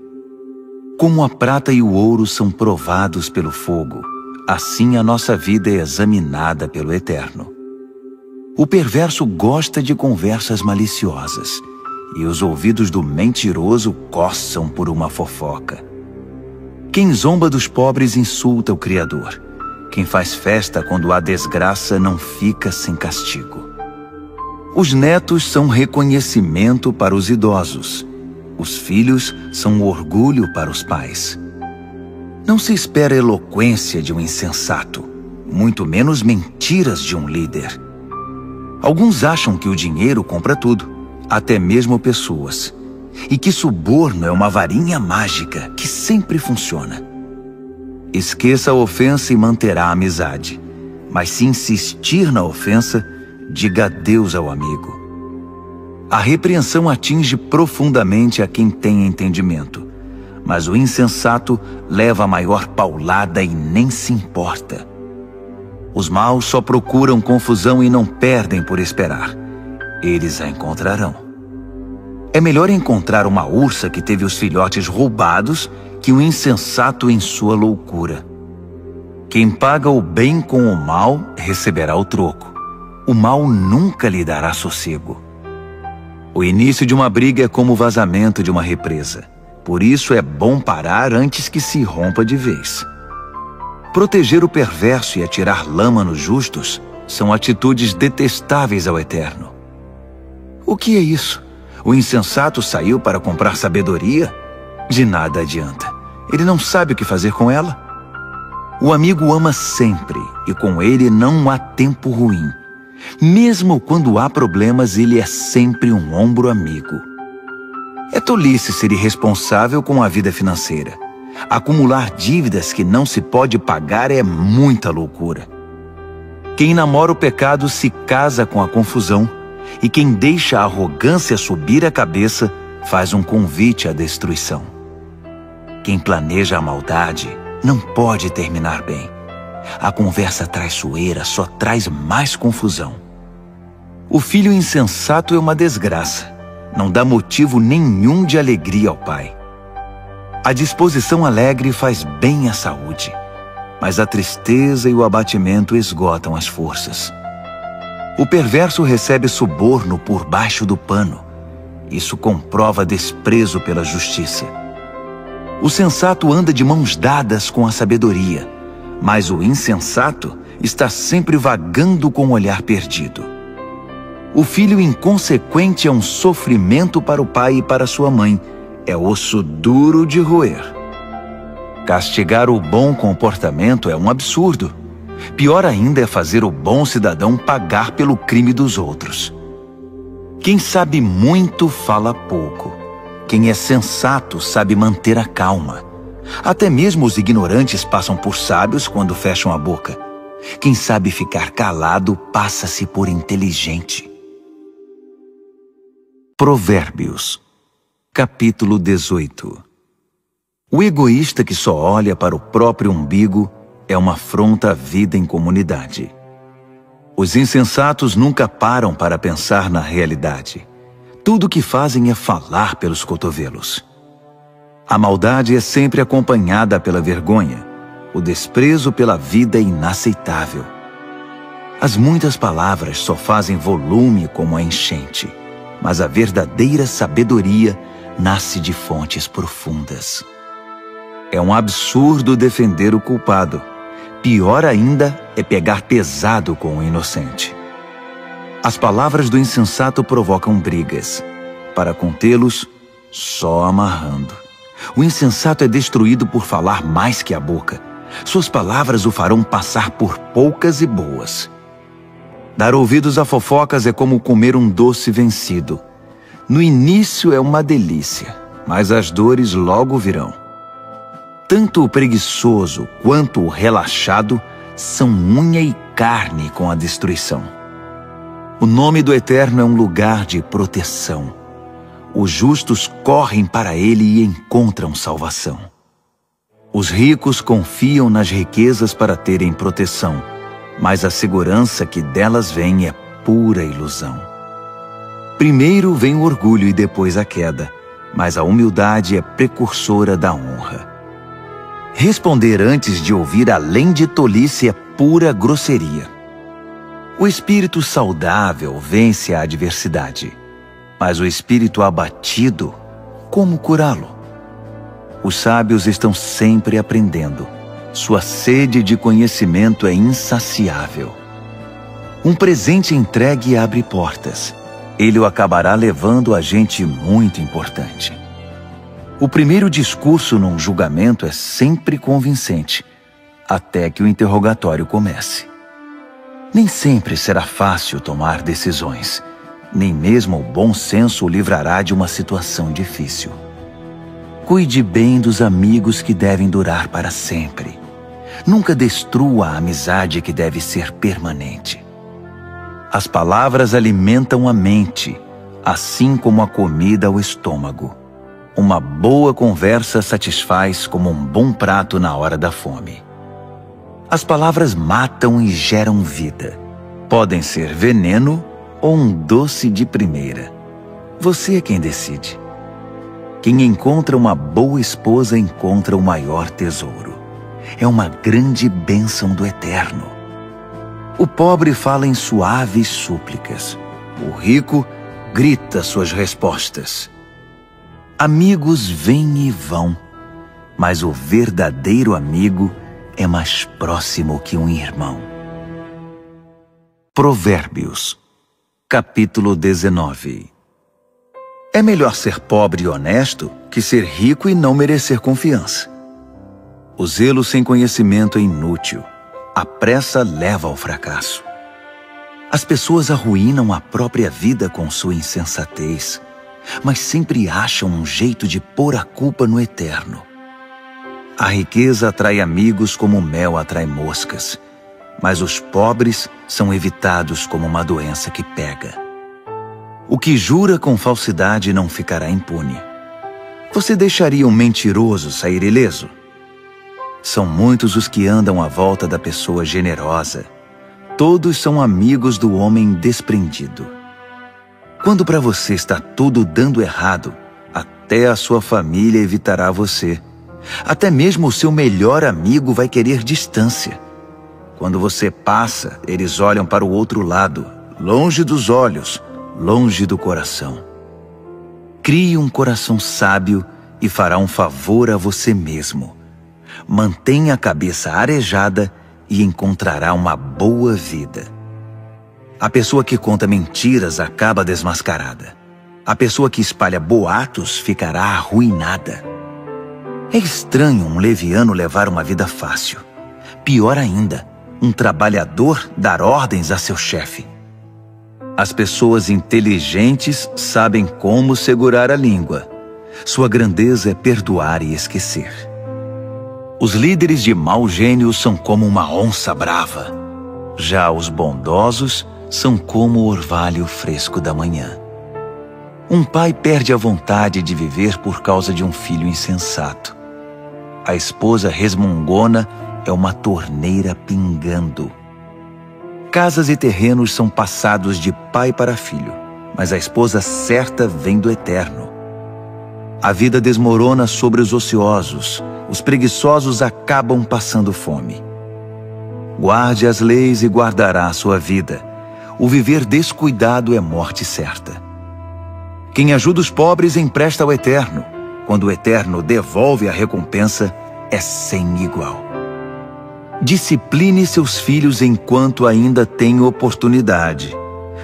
Como a prata e o ouro são provados pelo fogo, assim a nossa vida é examinada pelo Eterno. O perverso gosta de conversas maliciosas, e os ouvidos do mentiroso coçam por uma fofoca. Quem zomba dos pobres insulta o Criador. Quem faz festa quando há desgraça não fica sem castigo. Os netos são reconhecimento para os idosos. Os filhos são orgulho para os pais. Não se espera eloquência de um insensato, muito menos mentiras de um líder. Alguns acham que o dinheiro compra tudo, até mesmo pessoas, e que suborno é uma varinha mágica que sempre funciona. Esqueça a ofensa e manterá a amizade, mas se insistir na ofensa, diga adeus ao amigo. A repreensão atinge profundamente a quem tem entendimento, mas o insensato leva a maior paulada e nem se importa. Os maus só procuram confusão e não perdem por esperar. Eles a encontrarão. É melhor encontrar uma ursa que teve os filhotes roubados que um insensato em sua loucura. Quem paga o bem com o mal receberá o troco. O mal nunca lhe dará sossego. O início de uma briga é como o vazamento de uma represa. Por isso é bom parar antes que se rompa de vez. Proteger o perverso e atirar lama nos justos são atitudes detestáveis ao Eterno. O que é isso? O insensato saiu para comprar sabedoria? De nada adianta. Ele não sabe o que fazer com ela. O amigo ama sempre, e com ele não há tempo ruim. Mesmo quando há problemas, ele é sempre um ombro amigo. É tolice ser irresponsável com a vida financeira. Acumular dívidas que não se pode pagar é muita loucura. Quem namora o pecado se casa com a confusão, e quem deixa a arrogância subir a cabeça faz um convite à destruição. Quem planeja a maldade não pode terminar bem. A conversa traiçoeira só traz mais confusão. O filho insensato é uma desgraça. Não dá motivo nenhum de alegria ao pai. A disposição alegre faz bem à saúde, mas a tristeza e o abatimento esgotam as forças. O perverso recebe suborno por baixo do pano. Isso comprova desprezo pela justiça. O sensato anda de mãos dadas com a sabedoria, mas o insensato está sempre vagando com o olhar perdido. O filho inconsequente é um sofrimento para o pai e para sua mãe. É osso duro de roer. Castigar o bom comportamento é um absurdo. Pior ainda é fazer o bom cidadão pagar pelo crime dos outros. Quem sabe muito fala pouco. Quem é sensato sabe manter a calma. Até mesmo os ignorantes passam por sábios quando fecham a boca. Quem sabe ficar calado passa-se por inteligente. Provérbios, capítulo 18. O egoísta que só olha para o próprio umbigo é uma afronta à vida em comunidade. Os insensatos nunca param para pensar na realidade. Tudo o que fazem é falar pelos cotovelos. A maldade é sempre acompanhada pela vergonha. O desprezo pela vida é inaceitável. As muitas palavras só fazem volume como a enchente, mas a verdadeira sabedoria nasce de fontes profundas. É um absurdo defender o culpado. Pior ainda é pegar pesado com o inocente. As palavras do insensato provocam brigas. Para contê-los, só amarrando. O insensato é destruído por falar mais que a boca. Suas palavras o farão passar por poucas e boas. Dar ouvidos a fofocas é como comer um doce vencido. No início é uma delícia, mas as dores logo virão. Tanto o preguiçoso quanto o relaxado são unha e carne com a destruição. O nome do Eterno é um lugar de proteção. Os justos correm para ele e encontram salvação. Os ricos confiam nas riquezas para terem proteção, mas a segurança que delas vem é pura ilusão. Primeiro vem o orgulho e depois a queda, mas a humildade é precursora da honra. Responder antes de ouvir além de tolice é pura grosseria. O espírito saudável vence a adversidade, mas o espírito abatido, como curá-lo? Os sábios estão sempre aprendendo. Sua sede de conhecimento é insaciável. Um presente entregue abre portas. Ele o acabará levando a gente muito importante. O primeiro discurso num julgamento é sempre convincente, até que o interrogatório comece. Nem sempre será fácil tomar decisões. Nem mesmo o bom senso o livrará de uma situação difícil. Cuide bem dos amigos que devem durar para sempre. Nunca destrua a amizade que deve ser permanente. As palavras alimentam a mente, assim como a comida o estômago. Uma boa conversa satisfaz como um bom prato na hora da fome. As palavras matam e geram vida. Podem ser veneno ou um doce de primeira. Você é quem decide. Quem encontra uma boa esposa encontra o maior tesouro. É uma grande bênção do Eterno. O pobre fala em suaves súplicas. O rico grita suas respostas. Amigos vêm e vão, mas o verdadeiro amigo é mais próximo que um irmão. Provérbios, capítulo 19. É melhor ser pobre e honesto que ser rico e não merecer confiança. O zelo sem conhecimento é inútil. A pressa leva ao fracasso. As pessoas arruinam a própria vida com sua insensatez, mas sempre acham um jeito de pôr a culpa no Eterno. A riqueza atrai amigos como o mel atrai moscas, mas os pobres são evitados como uma doença que pega. O que jura com falsidade não ficará impune. Você deixaria um mentiroso sair ileso? São muitos os que andam à volta da pessoa generosa. Todos são amigos do homem desprendido. Quando para você está tudo dando errado, até a sua família evitará você. Até mesmo o seu melhor amigo vai querer distância. Quando você passa, eles olham para o outro lado, longe dos olhos, longe do coração. Crie um coração sábio e fará um favor a você mesmo. Mantenha a cabeça arejada e encontrará uma boa vida. A pessoa que conta mentiras acaba desmascarada. A pessoa que espalha boatos ficará arruinada. É estranho um leviano levar uma vida fácil. Pior ainda, um trabalhador dar ordens a seu chefe. As pessoas inteligentes sabem como segurar a língua. Sua grandeza é perdoar e esquecer. Os líderes de mau gênio são como uma onça brava. Já os bondosos são como o orvalho fresco da manhã. Um pai perde a vontade de viver por causa de um filho insensato. A esposa resmungona é uma torneira pingando. Casas e terrenos são passados de pai para filho, mas a esposa certa vem do Eterno. A vida desmorona sobre os ociosos, os preguiçosos acabam passando fome. Guarde as leis e guardará a sua vida. O viver descuidado é morte certa. Quem ajuda os pobres empresta ao Eterno. Quando o Eterno devolve a recompensa, é sem igual. Discipline seus filhos enquanto ainda tem oportunidade.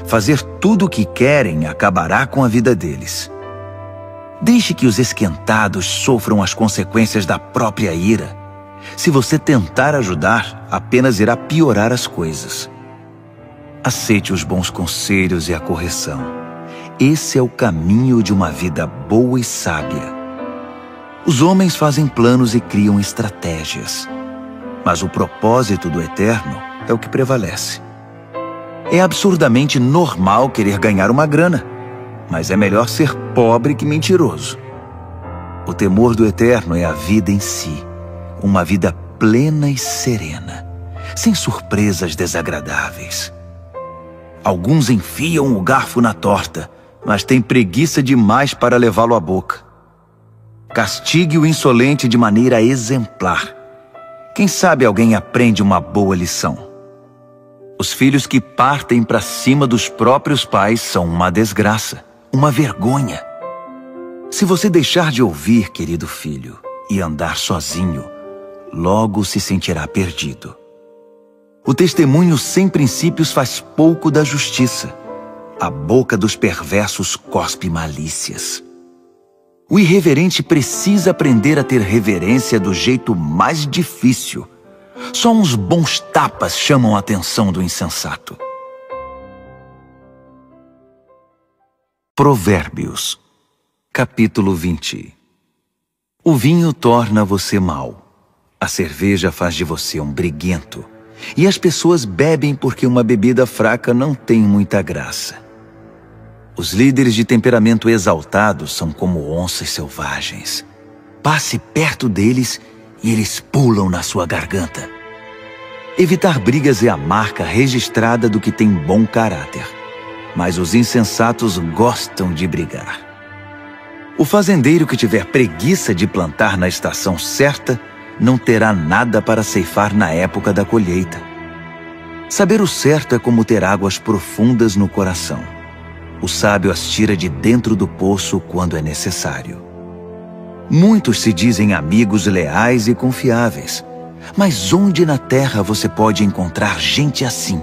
Fazer tudo o que querem acabará com a vida deles. Deixe que os esquentados sofram as consequências da própria ira. Se você tentar ajudar, apenas irá piorar as coisas. Aceite os bons conselhos e a correção. Esse é o caminho de uma vida boa e sábia. Os homens fazem planos e criam estratégias, mas o propósito do Eterno é o que prevalece. É absurdamente normal querer ganhar uma grana, mas é melhor ser pobre que mentiroso. O temor do Eterno é a vida em si, uma vida plena e serena, sem surpresas desagradáveis. Alguns enfiam o garfo na torta, mas têm preguiça demais para levá-lo à boca. Castigue o insolente de maneira exemplar. Quem sabe alguém aprende uma boa lição. Os filhos que partem para cima dos próprios pais são uma desgraça, uma vergonha. Se você deixar de ouvir, querido filho, e andar sozinho, logo se sentirá perdido. O testemunho sem princípios faz pouco da justiça. A boca dos perversos cospe malícias. O irreverente precisa aprender a ter reverência do jeito mais difícil. Só uns bons tapas chamam a atenção do insensato. Provérbios, capítulo 20. O vinho torna você mau. A cerveja faz de você um briguento. E as pessoas bebem porque uma bebida fraca não tem muita graça. Os líderes de temperamento exaltado são como onças selvagens. Passe perto deles e eles pulam na sua garganta. Evitar brigas é a marca registrada do que tem bom caráter. Mas os insensatos gostam de brigar. O fazendeiro que tiver preguiça de plantar na estação certa não terá nada para ceifar na época da colheita. Saber o certo é como ter águas profundas no coração. O sábio as tira de dentro do poço quando é necessário. Muitos se dizem amigos leais e confiáveis, mas onde na terra você pode encontrar gente assim?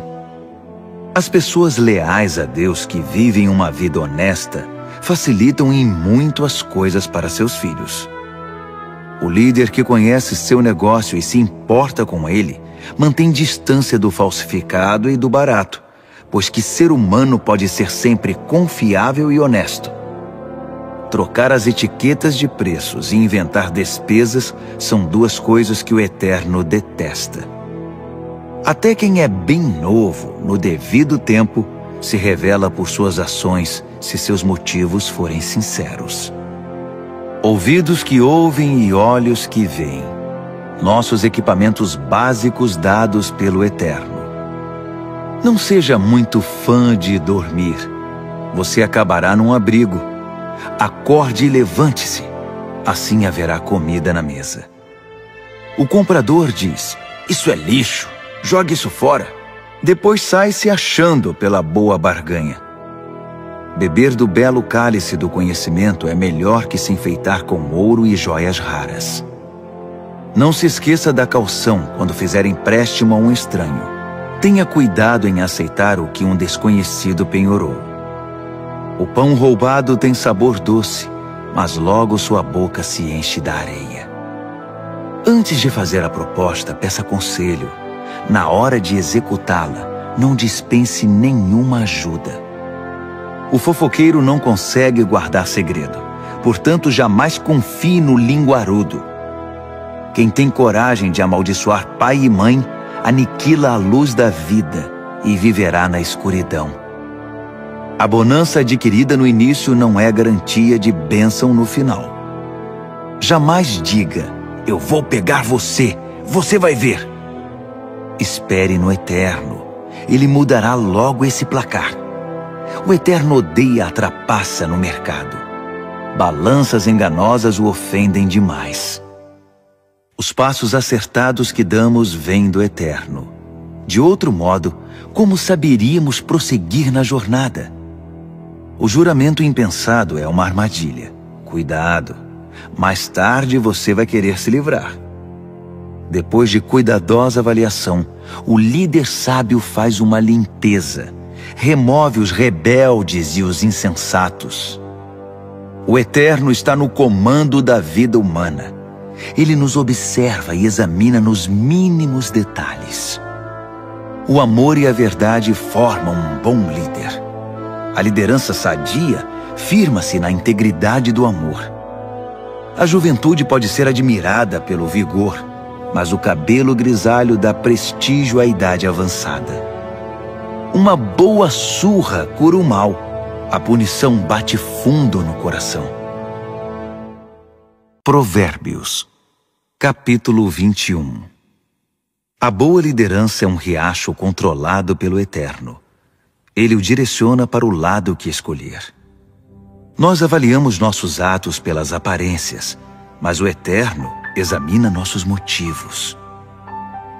As pessoas leais a Deus que vivem uma vida honesta facilitam em muito as coisas para seus filhos. O líder que conhece seu negócio e se importa com ele, mantém distância do falsificado e do barato, pois que ser humano pode ser sempre confiável e honesto. Trocar as etiquetas de preços e inventar despesas são duas coisas que o Eterno detesta. Até quem é bem novo, no devido tempo, se revela por suas ações se seus motivos forem sinceros. Ouvidos que ouvem e olhos que veem. Nossos equipamentos básicos dados pelo Eterno. Não seja muito fã de dormir. Você acabará num abrigo. Acorde e levante-se. Assim haverá comida na mesa. O comprador diz: "Isso é lixo. Jogue isso fora." Depois sai se achando pela boa barganha. Beber do belo cálice do conhecimento é melhor que se enfeitar com ouro e joias raras. Não se esqueça da caução quando fizer empréstimo a um estranho. Tenha cuidado em aceitar o que um desconhecido penhorou. O pão roubado tem sabor doce, mas logo sua boca se enche da areia. Antes de fazer a proposta, peça conselho. Na hora de executá-la, não dispense nenhuma ajuda. O fofoqueiro não consegue guardar segredo, Portanto, jamais confie no linguarudo. Quem tem coragem de amaldiçoar pai e mãe, aniquila a luz da vida e viverá na escuridão. A bonança adquirida no início não é garantia de bênção no final. Jamais diga, eu vou pegar você, você vai ver. Espere no Eterno, Ele mudará logo esse placar. O Eterno odeia a trapaça no mercado. Balanças enganosas o ofendem demais. Os passos acertados que damos vêm do Eterno. De outro modo, como saberíamos prosseguir na jornada? O juramento impensado é uma armadilha. Cuidado, mais tarde você vai querer se livrar. Depois de cuidadosa avaliação, o líder sábio faz uma limpeza, remove os rebeldes e os insensatos. O Eterno está no comando da vida humana. Ele nos observa e examina nos mínimos detalhes. O amor e a verdade formam um bom líder. A liderança sadia firma-se na integridade do amor. A juventude pode ser admirada pelo vigor, mas o cabelo grisalho dá prestígio à idade avançada. Uma boa surra cura o mal. A punição bate fundo no coração. Provérbios, capítulo 21. A boa liderança é um riacho controlado pelo Eterno. Ele o direciona para o lado que escolher. Nós avaliamos nossos atos pelas aparências, mas o Eterno examina nossos motivos.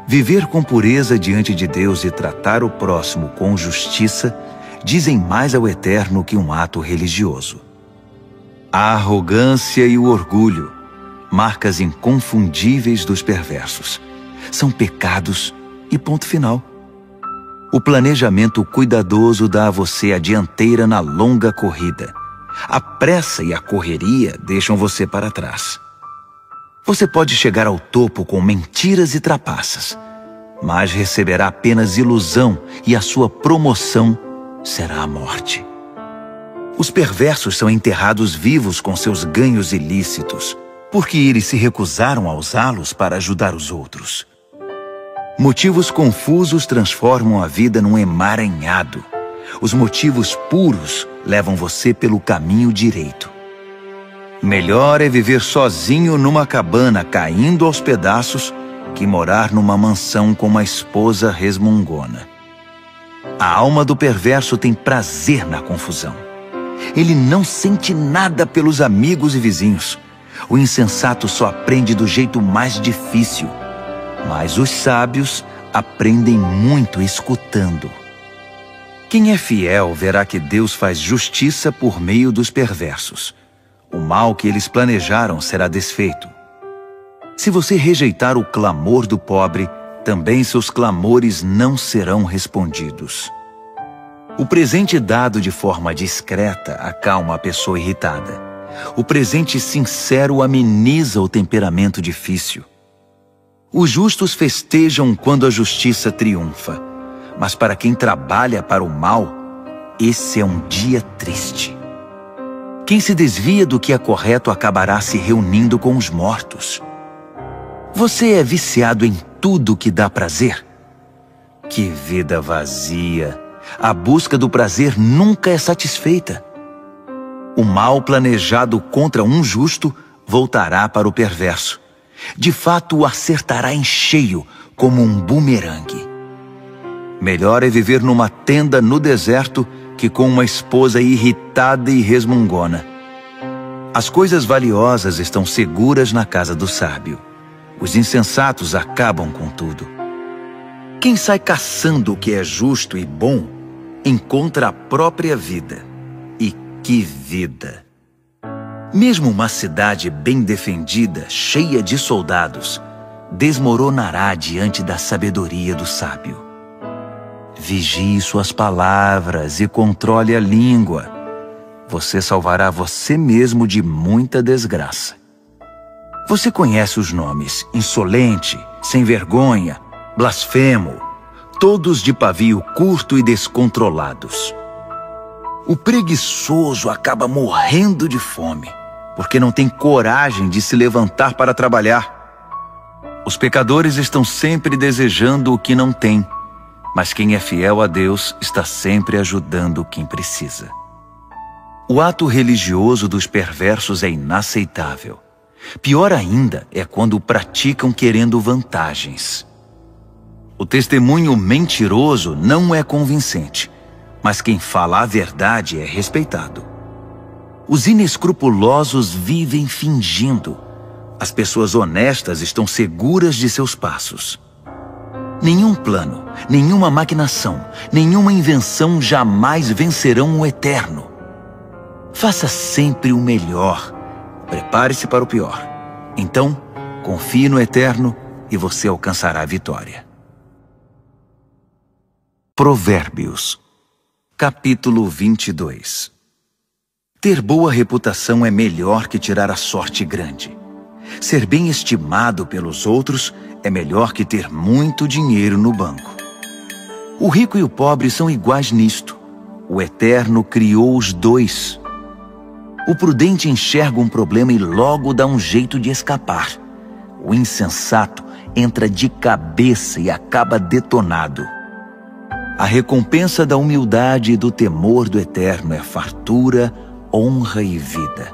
Viver com pureza diante de Deus e tratar o próximo com justiça dizem mais ao Eterno que um ato religioso. A arrogância e o orgulho, marcas inconfundíveis dos perversos, são pecados e ponto final. O planejamento cuidadoso dá a você a dianteira na longa corrida. A pressa e a correria deixam você para trás. Você pode chegar ao topo com mentiras e trapaças, mas receberá apenas ilusão e a sua promoção será a morte. Os perversos são enterrados vivos com seus ganhos ilícitos, porque eles se recusaram a usá-los para ajudar os outros. Motivos confusos transformam a vida num emaranhado. Os motivos puros levam você pelo caminho direito. Melhor é viver sozinho numa cabana caindo aos pedaços que morar numa mansão com uma esposa resmungona. A alma do perverso tem prazer na confusão. Ele não sente nada pelos amigos e vizinhos. O insensato só aprende do jeito mais difícil, mas os sábios aprendem muito escutando. Quem é fiel verá que Deus faz justiça por meio dos perversos. O mal que eles planejaram será desfeito. Se você rejeitar o clamor do pobre, também seus clamores não serão respondidos. O presente dado de forma discreta acalma a pessoa irritada. O presente sincero ameniza o temperamento difícil. Os justos festejam quando a justiça triunfa, mas para quem trabalha para o mal, esse é um dia triste. Quem se desvia do que é correto acabará se reunindo com os mortos. Você é viciado em tudo que dá prazer? Que vida vazia! A busca do prazer nunca é satisfeita. O mal planejado contra um justo voltará para o perverso. De fato, o acertará em cheio, como um bumerangue. Melhor é viver numa tenda no deserto que com uma esposa irritada e resmungona. As coisas valiosas estão seguras na casa do sábio. Os insensatos acabam com tudo. Quem sai caçando o que é justo e bom, encontra a própria vida. E que vida! Mesmo uma cidade bem defendida, cheia de soldados, desmoronará diante da sabedoria do sábio. Vigie suas palavras e controle a língua. Você salvará você mesmo de muita desgraça. Você conhece os nomes insolente, sem vergonha, blasfemo, todos de pavio curto e descontrolados. O preguiçoso acaba morrendo de fome, porque não tem coragem de se levantar para trabalhar. Os pecadores estão sempre desejando o que não têm, mas quem é fiel a Deus está sempre ajudando quem precisa. O ato religioso dos perversos é inaceitável. Pior ainda é quando o praticam querendo vantagens. O testemunho mentiroso não é convincente, mas quem fala a verdade é respeitado. Os inescrupulosos vivem fingindo. As pessoas honestas estão seguras de seus passos. Nenhum plano, nenhuma maquinação, nenhuma invenção jamais vencerão o eterno. Faça sempre o melhor. Prepare-se para o pior. Então, confie no eterno e você alcançará a vitória. Provérbios, capítulo 22. Ter boa reputação é melhor que tirar a sorte grande. Ser bem estimado pelos outros é melhor que ter muito dinheiro no banco. O rico e o pobre são iguais nisto. O Eterno criou os dois. O prudente enxerga um problema e logo dá um jeito de escapar. O insensato entra de cabeça e acaba detonado. A recompensa da humildade e do temor do Eterno é fartura, honra e vida.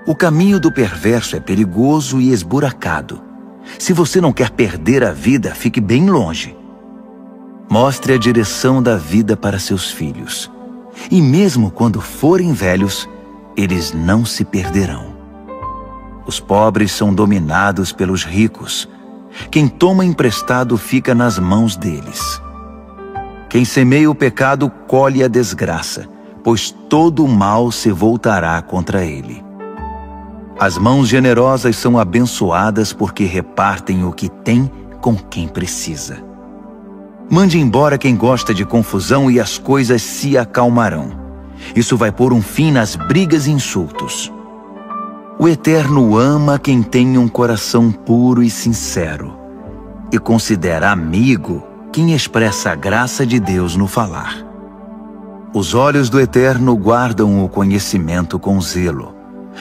O caminho do perverso é perigoso e esburacado. Se você não quer perder a vida, fique bem longe. Mostre a direção da vida para seus filhos. E mesmo quando forem velhos, eles não se perderão. Os pobres são dominados pelos ricos. Quem toma emprestado fica nas mãos deles. Quem semeia o pecado colhe a desgraça, pois todo o mal se voltará contra ele. As mãos generosas são abençoadas porque repartem o que tem com quem precisa. Mande embora quem gosta de confusão e as coisas se acalmarão. Isso vai pôr um fim nas brigas e insultos. O Eterno ama quem tem um coração puro e sincero, e considera amigo quem expressa a graça de Deus no falar. Os olhos do Eterno guardam o conhecimento com zelo,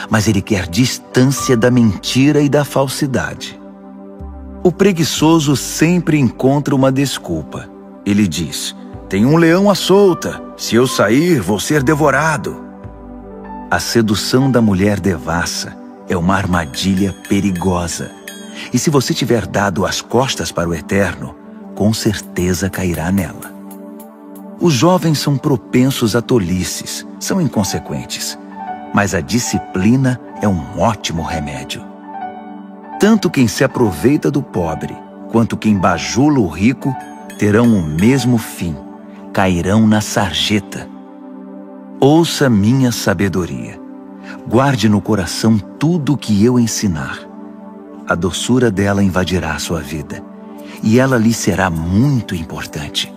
mas ele quer distância da mentira e da falsidade. O preguiçoso sempre encontra uma desculpa. Ele diz: tem um leão à solta, se eu sair, vou ser devorado. A sedução da mulher devassa é uma armadilha perigosa. E se você tiver dado as costas para o Eterno, com certeza cairá nela. Os jovens são propensos a tolices, são inconsequentes, mas a disciplina é um ótimo remédio. Tanto quem se aproveita do pobre, quanto quem bajula o rico, terão o mesmo fim, cairão na sarjeta. Ouça minha sabedoria. Guarde no coração tudo o que eu ensinar. A doçura dela invadirá a sua vida, e ela lhe será muito importante.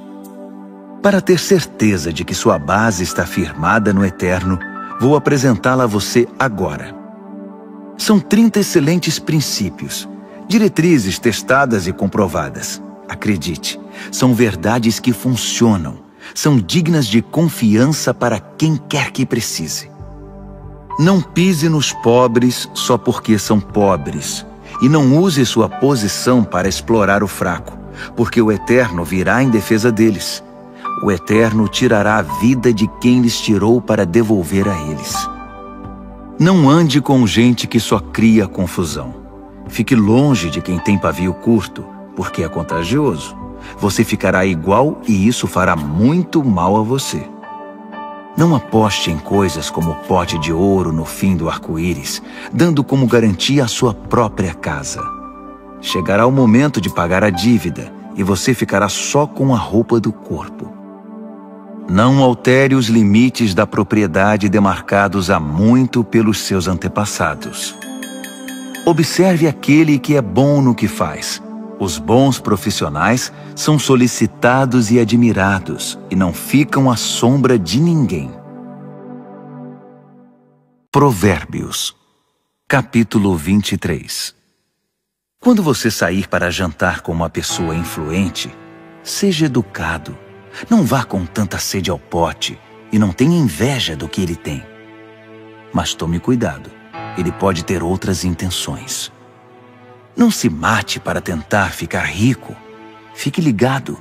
Para ter certeza de que sua base está firmada no Eterno, vou apresentá-la a você agora. São 30 excelentes princípios, diretrizes testadas e comprovadas. Acredite, são verdades que funcionam, são dignas de confiança para quem quer que precise. Não pise nos pobres só porque são pobres, e não use sua posição para explorar o fraco, porque o Eterno virá em defesa deles. O Eterno tirará a vida de quem lhes tirou para devolver a eles. Não ande com gente que só cria confusão. Fique longe de quem tem pavio curto, porque é contagioso. Você ficará igual e isso fará muito mal a você. Não aposte em coisas como o pote de ouro no fim do arco-íris, dando como garantia a sua própria casa. Chegará o momento de pagar a dívida e você ficará só com a roupa do corpo. Não altere os limites da propriedade demarcados há muito pelos seus antepassados. Observe aquele que é bom no que faz. Os bons profissionais são solicitados e admirados e não ficam à sombra de ninguém. Provérbios, capítulo 23. Quando você sair para jantar com uma pessoa influente, seja educado. Não vá com tanta sede ao pote e não tenha inveja do que ele tem. Mas tome cuidado. ele pode ter outras intenções. Não se mate para tentar ficar rico. Fique ligado.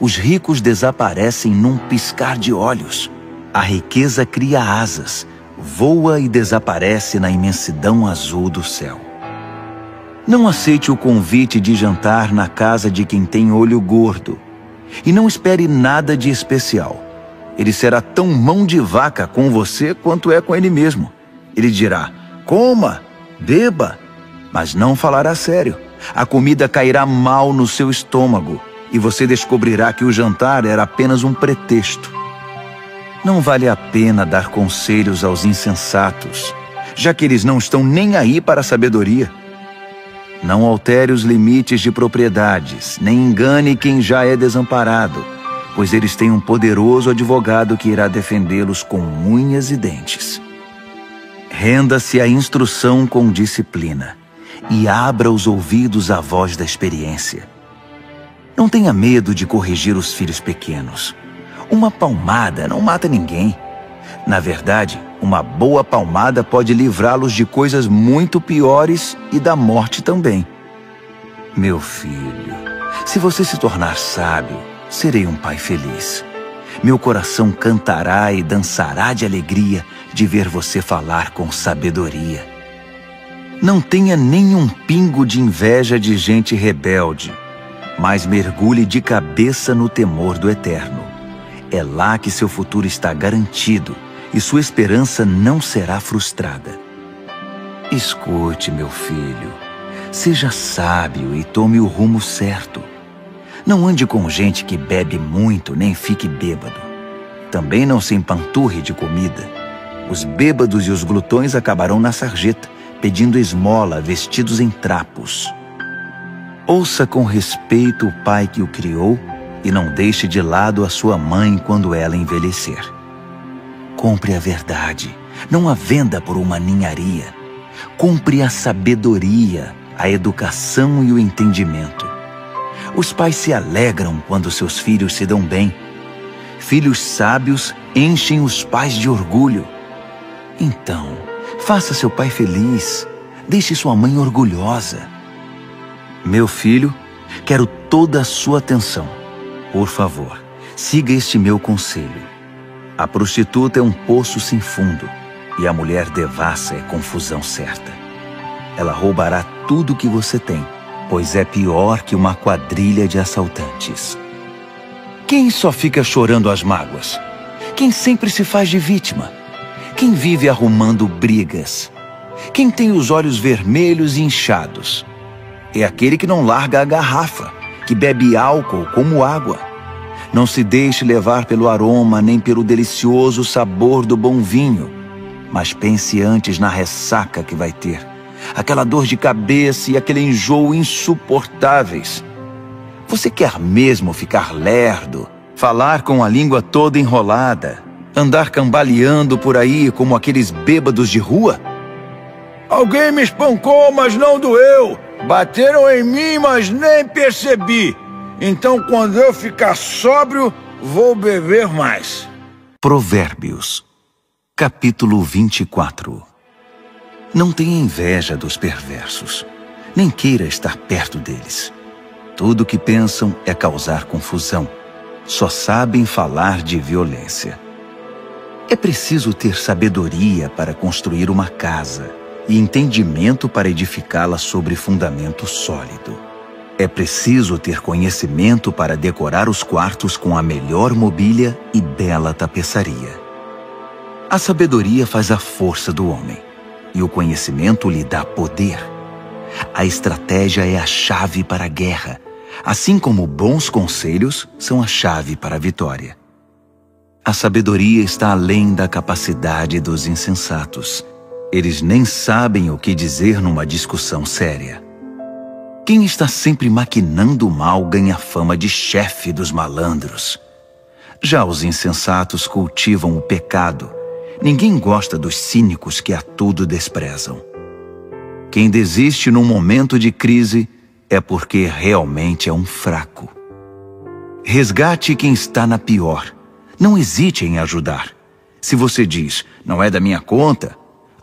Os ricos desaparecem num piscar de olhos. A riqueza cria asas, voa e desaparece na imensidão azul do céu. Não aceite o convite de jantar na casa de quem tem olho gordo. E não espere nada de especial. Ele será tão mão de vaca com você quanto é com ele mesmo. Ele dirá, coma, beba, mas não falará sério. A comida cairá mal no seu estômago e você descobrirá que o jantar era apenas um pretexto. Não vale a pena dar conselhos aos insensatos, já que eles não estão nem aí para a sabedoria. Não altere os limites de propriedades, nem engane quem já é desamparado, pois eles têm um poderoso advogado que irá defendê-los com unhas e dentes. Renda-se à instrução com disciplina e abra os ouvidos à voz da experiência. Não tenha medo de corrigir os filhos pequenos. Uma palmada não mata ninguém. Na verdade, uma boa palmada pode livrá-los de coisas muito piores e da morte também. Meu filho, se você se tornar sábio, serei um pai feliz. Meu coração cantará e dançará de alegria de ver você falar com sabedoria. Não tenha nenhum pingo de inveja de gente rebelde, mas mergulhe de cabeça no temor do Eterno. É lá que seu futuro está garantido e sua esperança não será frustrada. Escute, meu filho, seja sábio e tome o rumo certo. Não ande com gente que bebe muito nem fique bêbado. Também não se empanturre de comida. Os bêbados e os glutões acabarão na sarjeta, pedindo esmola, vestidos em trapos. Ouça com respeito o pai que o criou e não deixe de lado a sua mãe quando ela envelhecer. Compre a verdade, não a venda por uma ninharia. Compre a sabedoria, a educação e o entendimento. Os pais se alegram quando seus filhos se dão bem. Filhos sábios enchem os pais de orgulho. Então, faça seu pai feliz. Deixe sua mãe orgulhosa. Meu filho, quero toda a sua atenção. Por favor, siga este meu conselho. A prostituta é um poço sem fundo e a mulher devassa é confusão certa. Ela roubará tudo que você tem, pois é pior que uma quadrilha de assaltantes. Quem só fica chorando as mágoas? Quem sempre se faz de vítima? Quem vive arrumando brigas? Quem tem os olhos vermelhos e inchados? É aquele que não larga a garrafa, que bebe álcool como água. Não se deixe levar pelo aroma nem pelo delicioso sabor do bom vinho, mas pense antes na ressaca que vai ter, aquela dor de cabeça e aquele enjoo insuportáveis. Você quer mesmo ficar lerdo, falar com a língua toda enrolada, andar cambaleando por aí como aqueles bêbados de rua? Alguém me espancou, mas não doeu. Bateram em mim, mas nem percebi. Então, quando eu ficar sóbrio, vou beber mais. Provérbios, capítulo 24. Não tenha inveja dos perversos, nem queira estar perto deles. Tudo o que pensam é causar confusão. Só sabem falar de violência. É preciso ter sabedoria para construir uma casa e entendimento para edificá-la sobre fundamento sólido. É preciso ter conhecimento para decorar os quartos com a melhor mobília e bela tapeçaria. A sabedoria faz a força do homem, e o conhecimento lhe dá poder. A estratégia é a chave para a guerra, assim como bons conselhos são a chave para a vitória. A sabedoria está além da capacidade dos insensatos. Eles nem sabem o que dizer numa discussão séria. Quem está sempre maquinando o mal ganha fama de chefe dos malandros. Já os insensatos cultivam o pecado. Ninguém gosta dos cínicos que a tudo desprezam. Quem desiste num momento de crise é porque realmente é um fraco. Resgate quem está na pior. Não hesite em ajudar. Se você diz, não é da minha conta,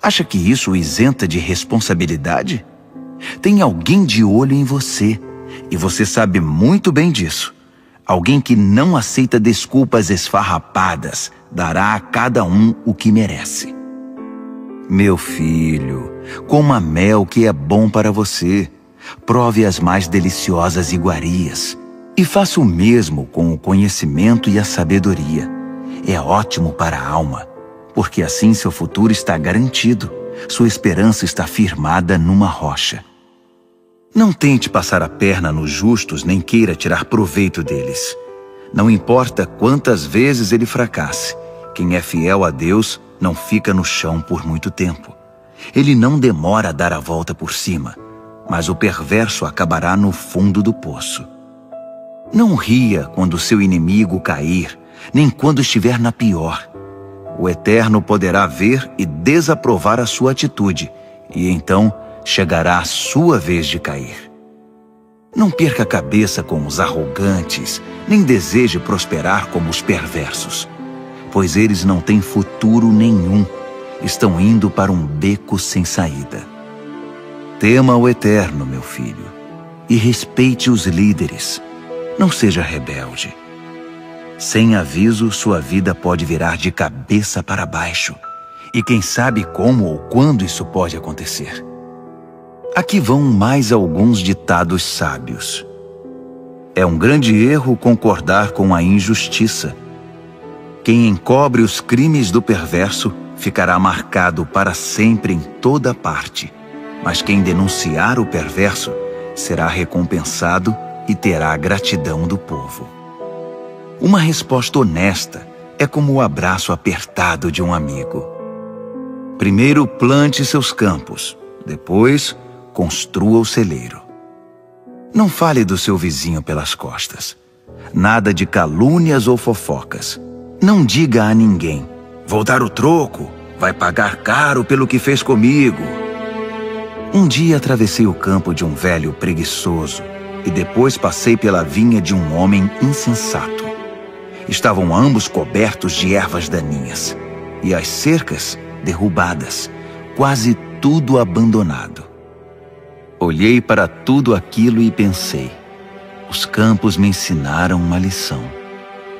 Acha que isso o isenta de responsabilidade? Tem alguém de olho em você, e você sabe muito bem disso. Alguém que não aceita desculpas esfarrapadas, dará a cada um o que merece. Meu filho, coma mel que é bom para você. Prove as mais deliciosas iguarias. E faça o mesmo com o conhecimento e a sabedoria. É ótimo para a alma, porque assim seu futuro está garantido. Sua esperança está firmada numa rocha. Não tente passar a perna nos justos, nem queira tirar proveito deles. Não importa quantas vezes ele fracasse, quem é fiel a Deus não fica no chão por muito tempo. Ele não demora a dar a volta por cima, mas o perverso acabará no fundo do poço. Não ria quando seu inimigo cair, nem quando estiver na pior. O Eterno poderá ver e desaprovar a sua atitude, e então chegará a sua vez de cair. Não perca a cabeça com os arrogantes, nem deseje prosperar como os perversos, pois eles não têm futuro nenhum, estão indo para um beco sem saída. Tema o Eterno, meu filho, e respeite os líderes. Não seja rebelde. Sem aviso, sua vida pode virar de cabeça para baixo, e quem sabe como ou quando isso pode acontecer. Aqui vão mais alguns ditados sábios. É um grande erro concordar com a injustiça. Quem encobre os crimes do perverso ficará marcado para sempre em toda parte, mas quem denunciar o perverso será recompensado e terá a gratidão do povo. Uma resposta honesta é como o abraço apertado de um amigo. Primeiro plante seus campos, depois construa o celeiro. Não fale do seu vizinho pelas costas. Nada de calúnias ou fofocas. Não diga a ninguém: vou dar o troco, vai pagar caro pelo que fez comigo. Um dia atravessei o campo de um velho preguiçoso e depois passei pela vinha de um homem insensato. Estavam ambos cobertos de ervas daninhas e as cercas derrubadas, quase tudo abandonado. Olhei para tudo aquilo e pensei: os campos me ensinaram uma lição.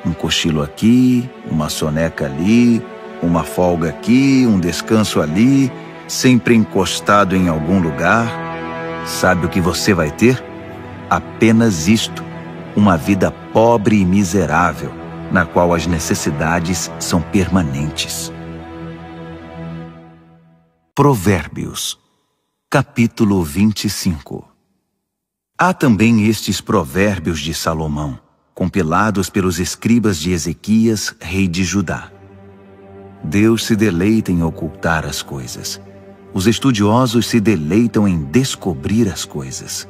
Um cochilo aqui, uma soneca ali, uma folga aqui, um descanso ali, sempre encostado em algum lugar. Sabe o que você vai ter? Apenas isto: uma vida pobre e miserável, na qual as necessidades são permanentes. Provérbios, capítulo 25. Há também estes provérbios de Salomão, compilados pelos escribas de Ezequias, rei de Judá. Deus se deleita em ocultar as coisas. Os estudiosos se deleitam em descobrir as coisas.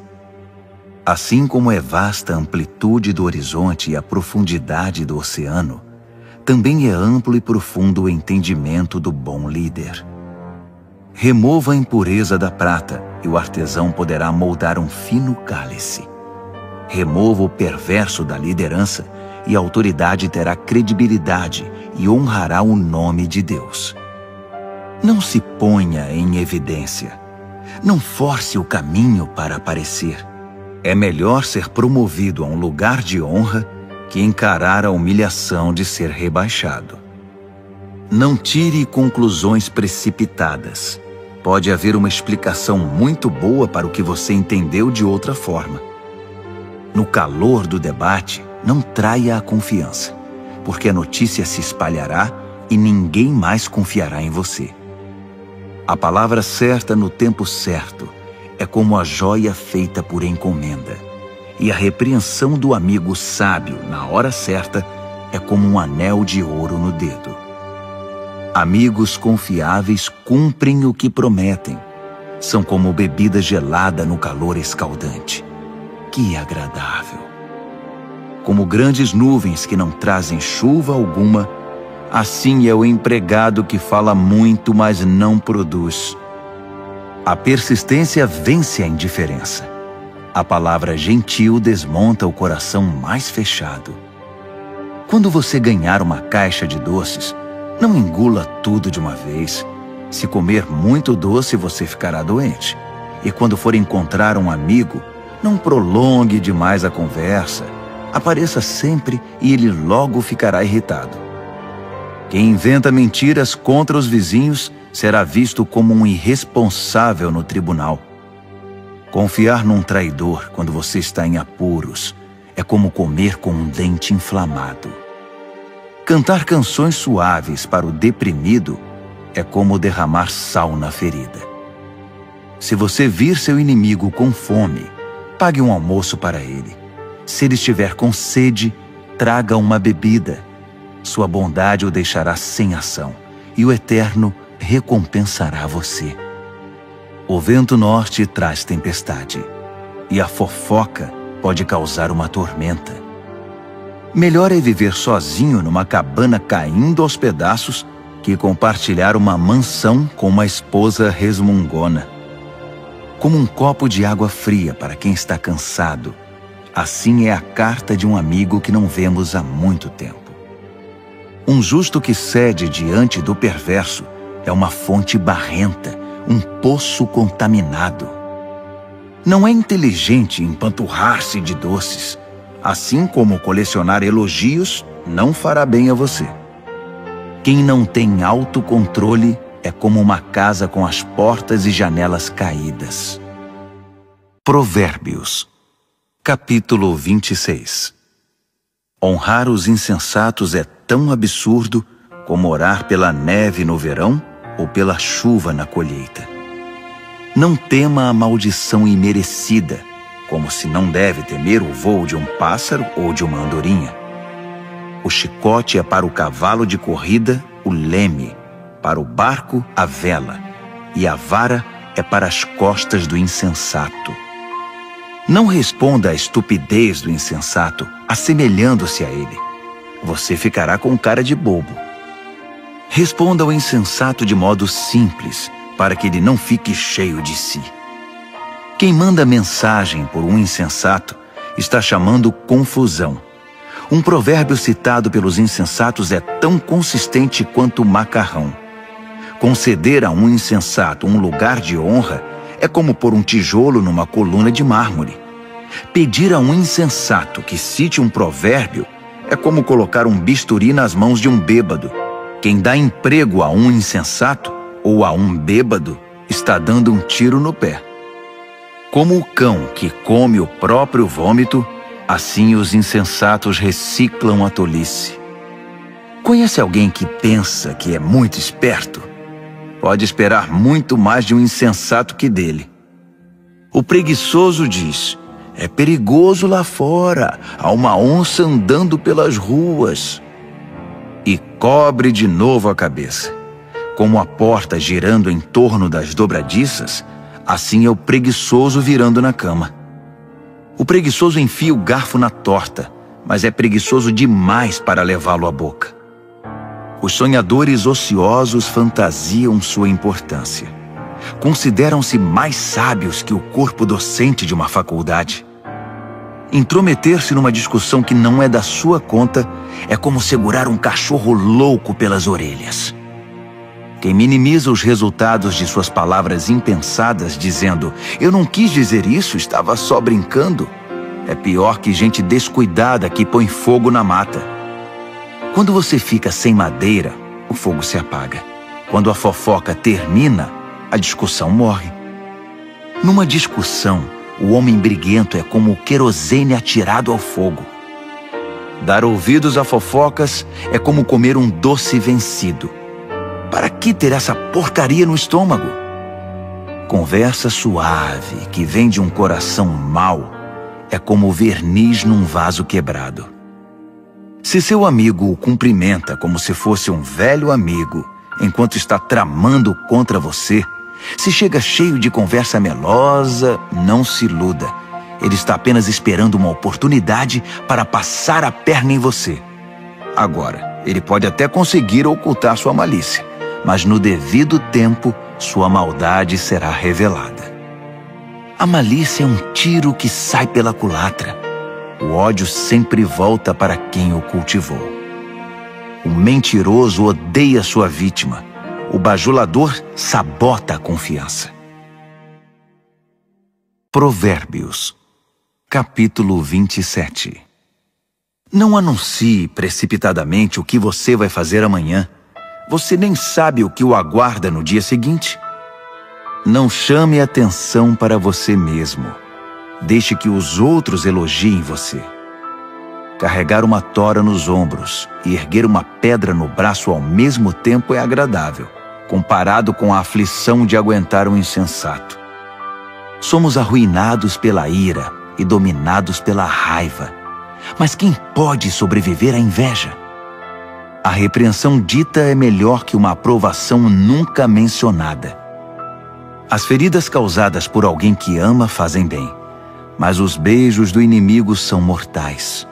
Assim como é vasta a amplitude do horizonte e a profundidade do oceano, também é amplo e profundo o entendimento do bom líder. Remova a impureza da prata, e o artesão poderá moldar um fino cálice. Remova o perverso da liderança, e a autoridade terá credibilidade e honrará o nome de Deus. Não se ponha em evidência. Não force o caminho para aparecer. É melhor ser promovido a um lugar de honra que encarar a humilhação de ser rebaixado. Não tire conclusões precipitadas. Pode haver uma explicação muito boa para o que você entendeu de outra forma. No calor do debate, não traia a confiança, porque a notícia se espalhará e ninguém mais confiará em você. A palavra certa no tempo certo é como a joia feita por encomenda, e a repreensão do amigo sábio na hora certa é como um anel de ouro no dedo. Amigos confiáveis cumprem o que prometem. São como bebida gelada no calor escaldante. Que agradável! Como grandes nuvens que não trazem chuva alguma, assim é o empregado que fala muito, mas não produz. A persistência vence a indiferença. A palavra gentil desmonta o coração mais fechado. Quando você ganhar uma caixa de doces, não engula tudo de uma vez. Se comer muito doce, você ficará doente. E quando for encontrar um amigo, não prolongue demais a conversa. Apareça sempre e ele logo ficará irritado. Quem inventa mentiras contra os vizinhos será visto como um irresponsável no tribunal. Confiar num traidor quando você está em apuros é como comer com um dente inflamado. Cantar canções suaves para o deprimido é como derramar sal na ferida. Se você vir seu inimigo com fome, pague um almoço para ele. Se ele estiver com sede, traga uma bebida. Sua bondade o deixará sem ação, e o Eterno recompensará você. O vento norte traz tempestade, e a fofoca pode causar uma tormenta. Melhor é viver sozinho numa cabana caindo aos pedaços que compartilhar uma mansão com uma esposa resmungona. Como um copo de água fria para quem está cansado, assim é a carta de um amigo que não vemos há muito tempo. Um justo que cede diante do perverso é uma fonte barrenta, um poço contaminado. Não é inteligente empanturrar-se de doces, assim como colecionar elogios não fará bem a você. Quem não tem autocontrole é como uma casa com as portas e janelas caídas. Provérbios, capítulo 26. Honrar os insensatos é tão absurdo como orar pela neve no verão ou pela chuva na colheita. Não tema a maldição imerecida, como se não deve temer o voo de um pássaro ou de uma andorinha. O chicote é para o cavalo de corrida o leme, para o barco a vela, e a vara é para as costas do insensato. Não responda à estupidez do insensato, assemelhando-se a ele. Você ficará com cara de bobo. Responda ao insensato de modo simples, para que ele não fique cheio de si. Quem manda mensagem por um insensato está chamando confusão. Um provérbio citado pelos insensatos é tão consistente quanto o macarrão. Conceder a um insensato um lugar de honra é como pôr um tijolo numa coluna de mármore. Pedir a um insensato que cite um provérbio é como colocar um bisturi nas mãos de um bêbado. Quem dá emprego a um insensato ou a um bêbado está dando um tiro no pé. Como o cão que come o próprio vômito, assim os insensatos reciclam a tolice. Conhece alguém que pensa que é muito esperto? Pode esperar muito mais de um insensato que dele. O preguiçoso diz: é perigoso lá fora, há uma onça andando pelas ruas. E cobre de novo a cabeça. Como a porta girando em torno das dobradiças, assim é o preguiçoso virando na cama. O preguiçoso enfia o garfo na torta, mas é preguiçoso demais para levá-lo à boca. Os sonhadores ociosos fantasiam sua importância. Consideram-se mais sábios que o corpo docente de uma faculdade. Intrometer-se numa discussão que não é da sua conta é como segurar um cachorro louco pelas orelhas. Quem minimiza os resultados de suas palavras impensadas, dizendo: eu não quis dizer isso, estava só brincando, é pior que gente descuidada que põe fogo na mata. Quando você fica sem madeira, o fogo se apaga. Quando a fofoca termina, a discussão morre. Numa discussão, o homem briguento é como o querosene atirado ao fogo. Dar ouvidos a fofocas é como comer um doce vencido. Para que ter essa porcaria no estômago? Conversa suave que vem de um coração mau é como verniz num vaso quebrado. Se seu amigo o cumprimenta como se fosse um velho amigo, enquanto está tramando contra você, se chega cheio de conversa melosa, não se iluda. Ele está apenas esperando uma oportunidade para passar a perna em você. Agora, ele pode até conseguir ocultar sua malícia, mas no devido tempo, sua maldade será revelada. A malícia é um tiro que sai pela culatra. O ódio sempre volta para quem o cultivou. O mentiroso odeia sua vítima. o bajulador sabota a confiança. Provérbios, capítulo 27. Não anuncie precipitadamente o que você vai fazer amanhã. Você nem sabe o que o aguarda no dia seguinte. Não chame atenção para você mesmo. Deixe que os outros elogiem você. Carregar uma tora nos ombros e erguer uma pedra no braço ao mesmo tempo é agradável, comparado com a aflição de aguentar um insensato. Somos arruinados pela ira e dominados pela raiva. Mas quem pode sobreviver à inveja? A repreensão dita é melhor que uma aprovação nunca mencionada. As feridas causadas por alguém que ama fazem bem, mas os beijos do inimigo são mortais.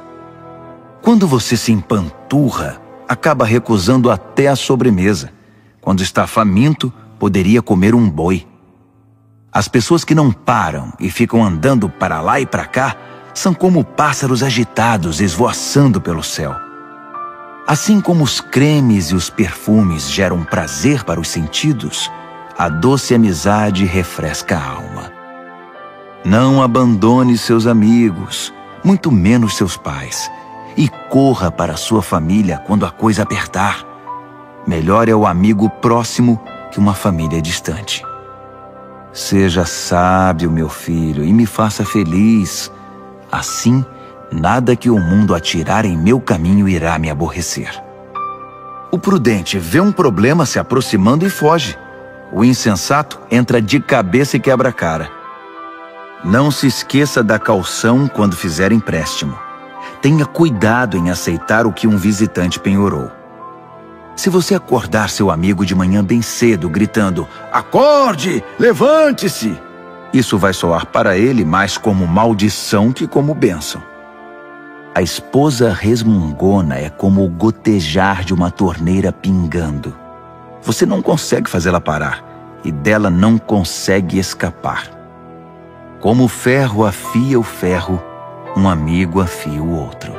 Quando você se empanturra, acaba recusando até a sobremesa. Quando está faminto, poderia comer um boi. As pessoas que não param e ficam andando para lá e para cá são como pássaros agitados esvoaçando pelo céu. Assim como os cremes e os perfumes geram prazer para os sentidos, a doce amizade refresca a alma. Não abandone seus amigos, muito menos seus pais, e corra para sua família quando a coisa apertar. Melhor é o amigo próximo que uma família distante. Seja sábio, meu filho, e me faça feliz. Assim, nada que o mundo atirar em meu caminho irá me aborrecer. O prudente vê um problema se aproximando e foge. O insensato entra de cabeça e quebra a cara. Não se esqueça da caução quando fizer empréstimo. Tenha cuidado em aceitar o que um visitante penhorou. Se você acordar seu amigo de manhã bem cedo, gritando, "Acorde! Levante-se!", isso vai soar para ele mais como maldição que como bênção. A esposa resmungona é como o gotejar de uma torneira pingando. Você não consegue fazê-la parar e dela não consegue escapar. Como o ferro afia o ferro, um amigo afia o outro.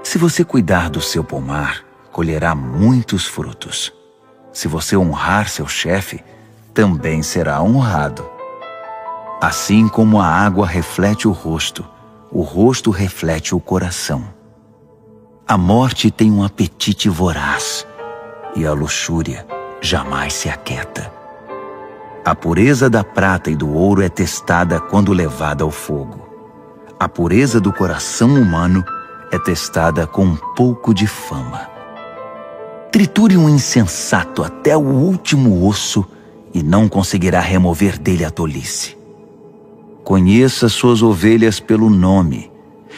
Se você cuidar do seu pomar, colherá muitos frutos. Se você honrar seu chefe, também será honrado. Assim como a água reflete o rosto reflete o coração. A morte tem um apetite voraz, e a luxúria jamais se aquieta. A pureza da prata e do ouro é testada quando levada ao fogo. A pureza do coração humano é testada com um pouco de fama. Triture um insensato até o último osso e não conseguirá remover dele a tolice. Conheça suas ovelhas pelo nome.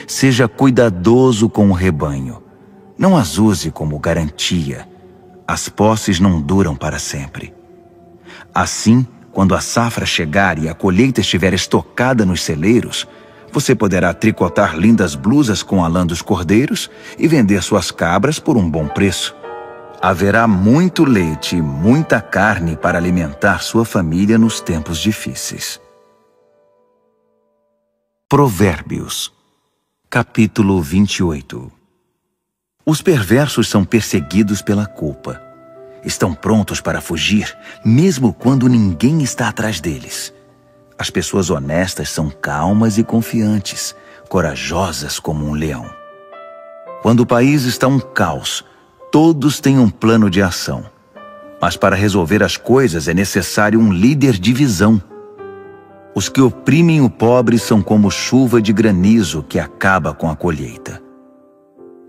Seja cuidadoso com o rebanho. Não as use como garantia. As posses não duram para sempre. Assim, quando a safra chegar e a colheita estiver estocada nos celeiros, você poderá tricotar lindas blusas com a lã dos cordeiros e vender suas cabras por um bom preço. Haverá muito leite e muita carne para alimentar sua família nos tempos difíceis. Provérbios, capítulo 28. Os perversos são perseguidos pela culpa. Estão prontos para fugir, mesmo quando ninguém está atrás deles. As pessoas honestas são calmas e confiantes, corajosas como um leão. Quando o país está um caos, todos têm um plano de ação. Mas para resolver as coisas é necessário um líder de visão. Os que oprimem o pobre são como chuva de granizo que acaba com a colheita.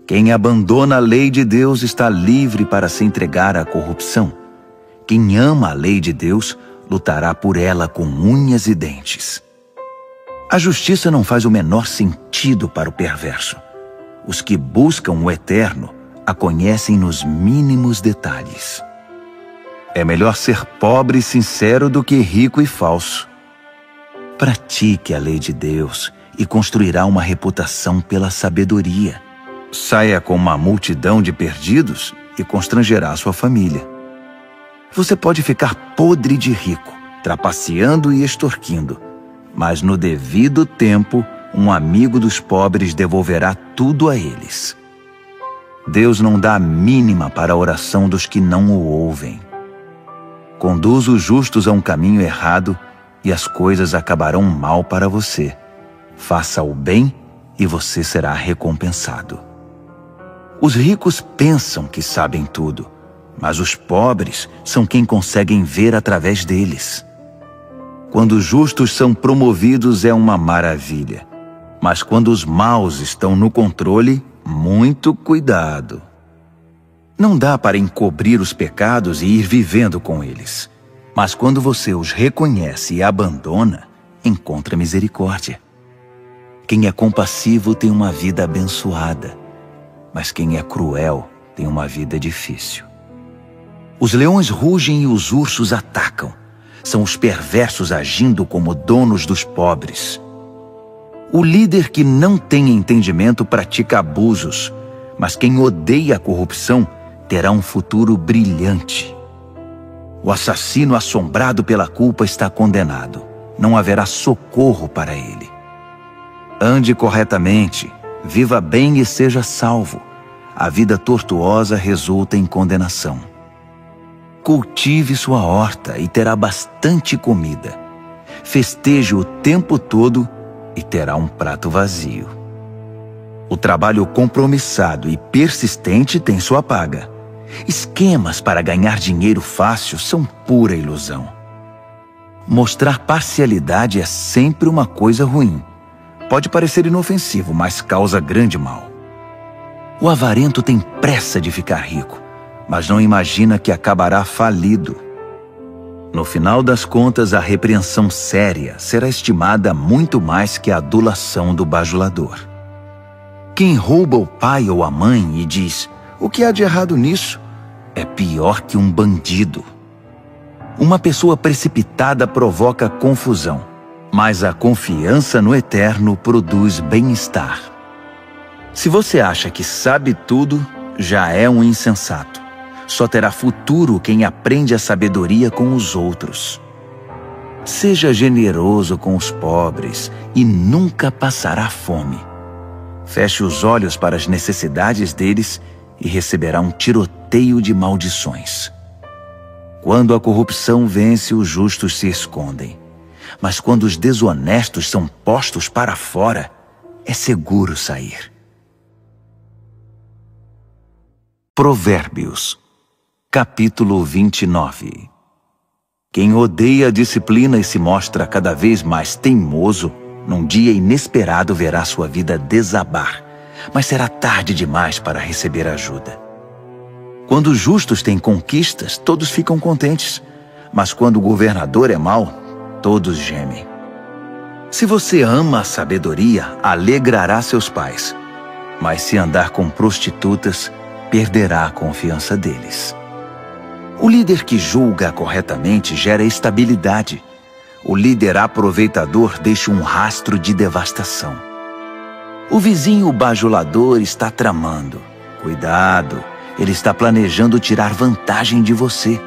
Quem abandona a lei de Deus está livre para se entregar à corrupção. Quem ama a lei de Deus lutará por ela com unhas e dentes. A justiça não faz o menor sentido para o perverso. Os que buscam o eterno a conhecem nos mínimos detalhes. É melhor ser pobre e sincero do que rico e falso. Pratique a lei de Deus e construirá uma reputação pela sabedoria. Saia com uma multidão de perdidos e constrangerá sua família. Você pode ficar podre de rico, trapaceando e extorquindo, mas no devido tempo, um amigo dos pobres devolverá tudo a eles. Deus não dá a mínima para a oração dos que não o ouvem. Conduz os justos a um caminho errado e as coisas acabarão mal para você. Faça o bem e você será recompensado. Os ricos pensam que sabem tudo, mas os pobres são quem conseguem ver através deles. Quando os justos são promovidos é uma maravilha, mas quando os maus estão no controle, muito cuidado. Não dá para encobrir os pecados e ir vivendo com eles, mas quando você os reconhece e abandona, encontra misericórdia. Quem é compassivo tem uma vida abençoada, mas quem é cruel tem uma vida difícil. Os leões rugem e os ursos atacam. São os perversos agindo como donos dos pobres. O líder que não tem entendimento pratica abusos, mas quem odeia a corrupção terá um futuro brilhante. O assassino assombrado pela culpa está condenado. Não haverá socorro para ele. Ande corretamente, viva bem e seja salvo. A vida tortuosa resulta em condenação. Cultive sua horta e terá bastante comida. Festeje o tempo todo e terá um prato vazio. O trabalho compromissado e persistente tem sua paga. Esquemas para ganhar dinheiro fácil são pura ilusão. Mostrar parcialidade é sempre uma coisa ruim. Pode parecer inofensivo, mas causa grande mal. O avarento tem pressa de ficar rico, mas não imagina que acabará falido. No final das contas, a repreensão séria será estimada muito mais que a adulação do bajulador. Quem rouba o pai ou a mãe e diz: "O que há de errado nisso?", é pior que um bandido. Uma pessoa precipitada provoca confusão, mas a confiança no Eterno produz bem-estar. Se você acha que sabe tudo, já é um insensato. Só terá futuro quem aprende a sabedoria com os outros. Seja generoso com os pobres e nunca passará fome. Feche os olhos para as necessidades deles e receberá um tiroteio de maldições. Quando a corrupção vence, os justos se escondem. Mas quando os desonestos são postos para fora, é seguro sair. Provérbios, capítulo 29. Quem odeia a disciplina e se mostra cada vez mais teimoso, num dia inesperado verá sua vida desabar, mas será tarde demais para receber ajuda. Quando os justos têm conquistas, todos ficam contentes, mas quando o governador é mau, todos gemem. Se você ama a sabedoria, alegrará seus pais, mas se andar com prostitutas, perderá a confiança deles. O líder que julga corretamente gera estabilidade. O líder aproveitador deixa um rastro de devastação. O vizinho bajulador está tramando. Cuidado, ele está planejando tirar vantagem de você.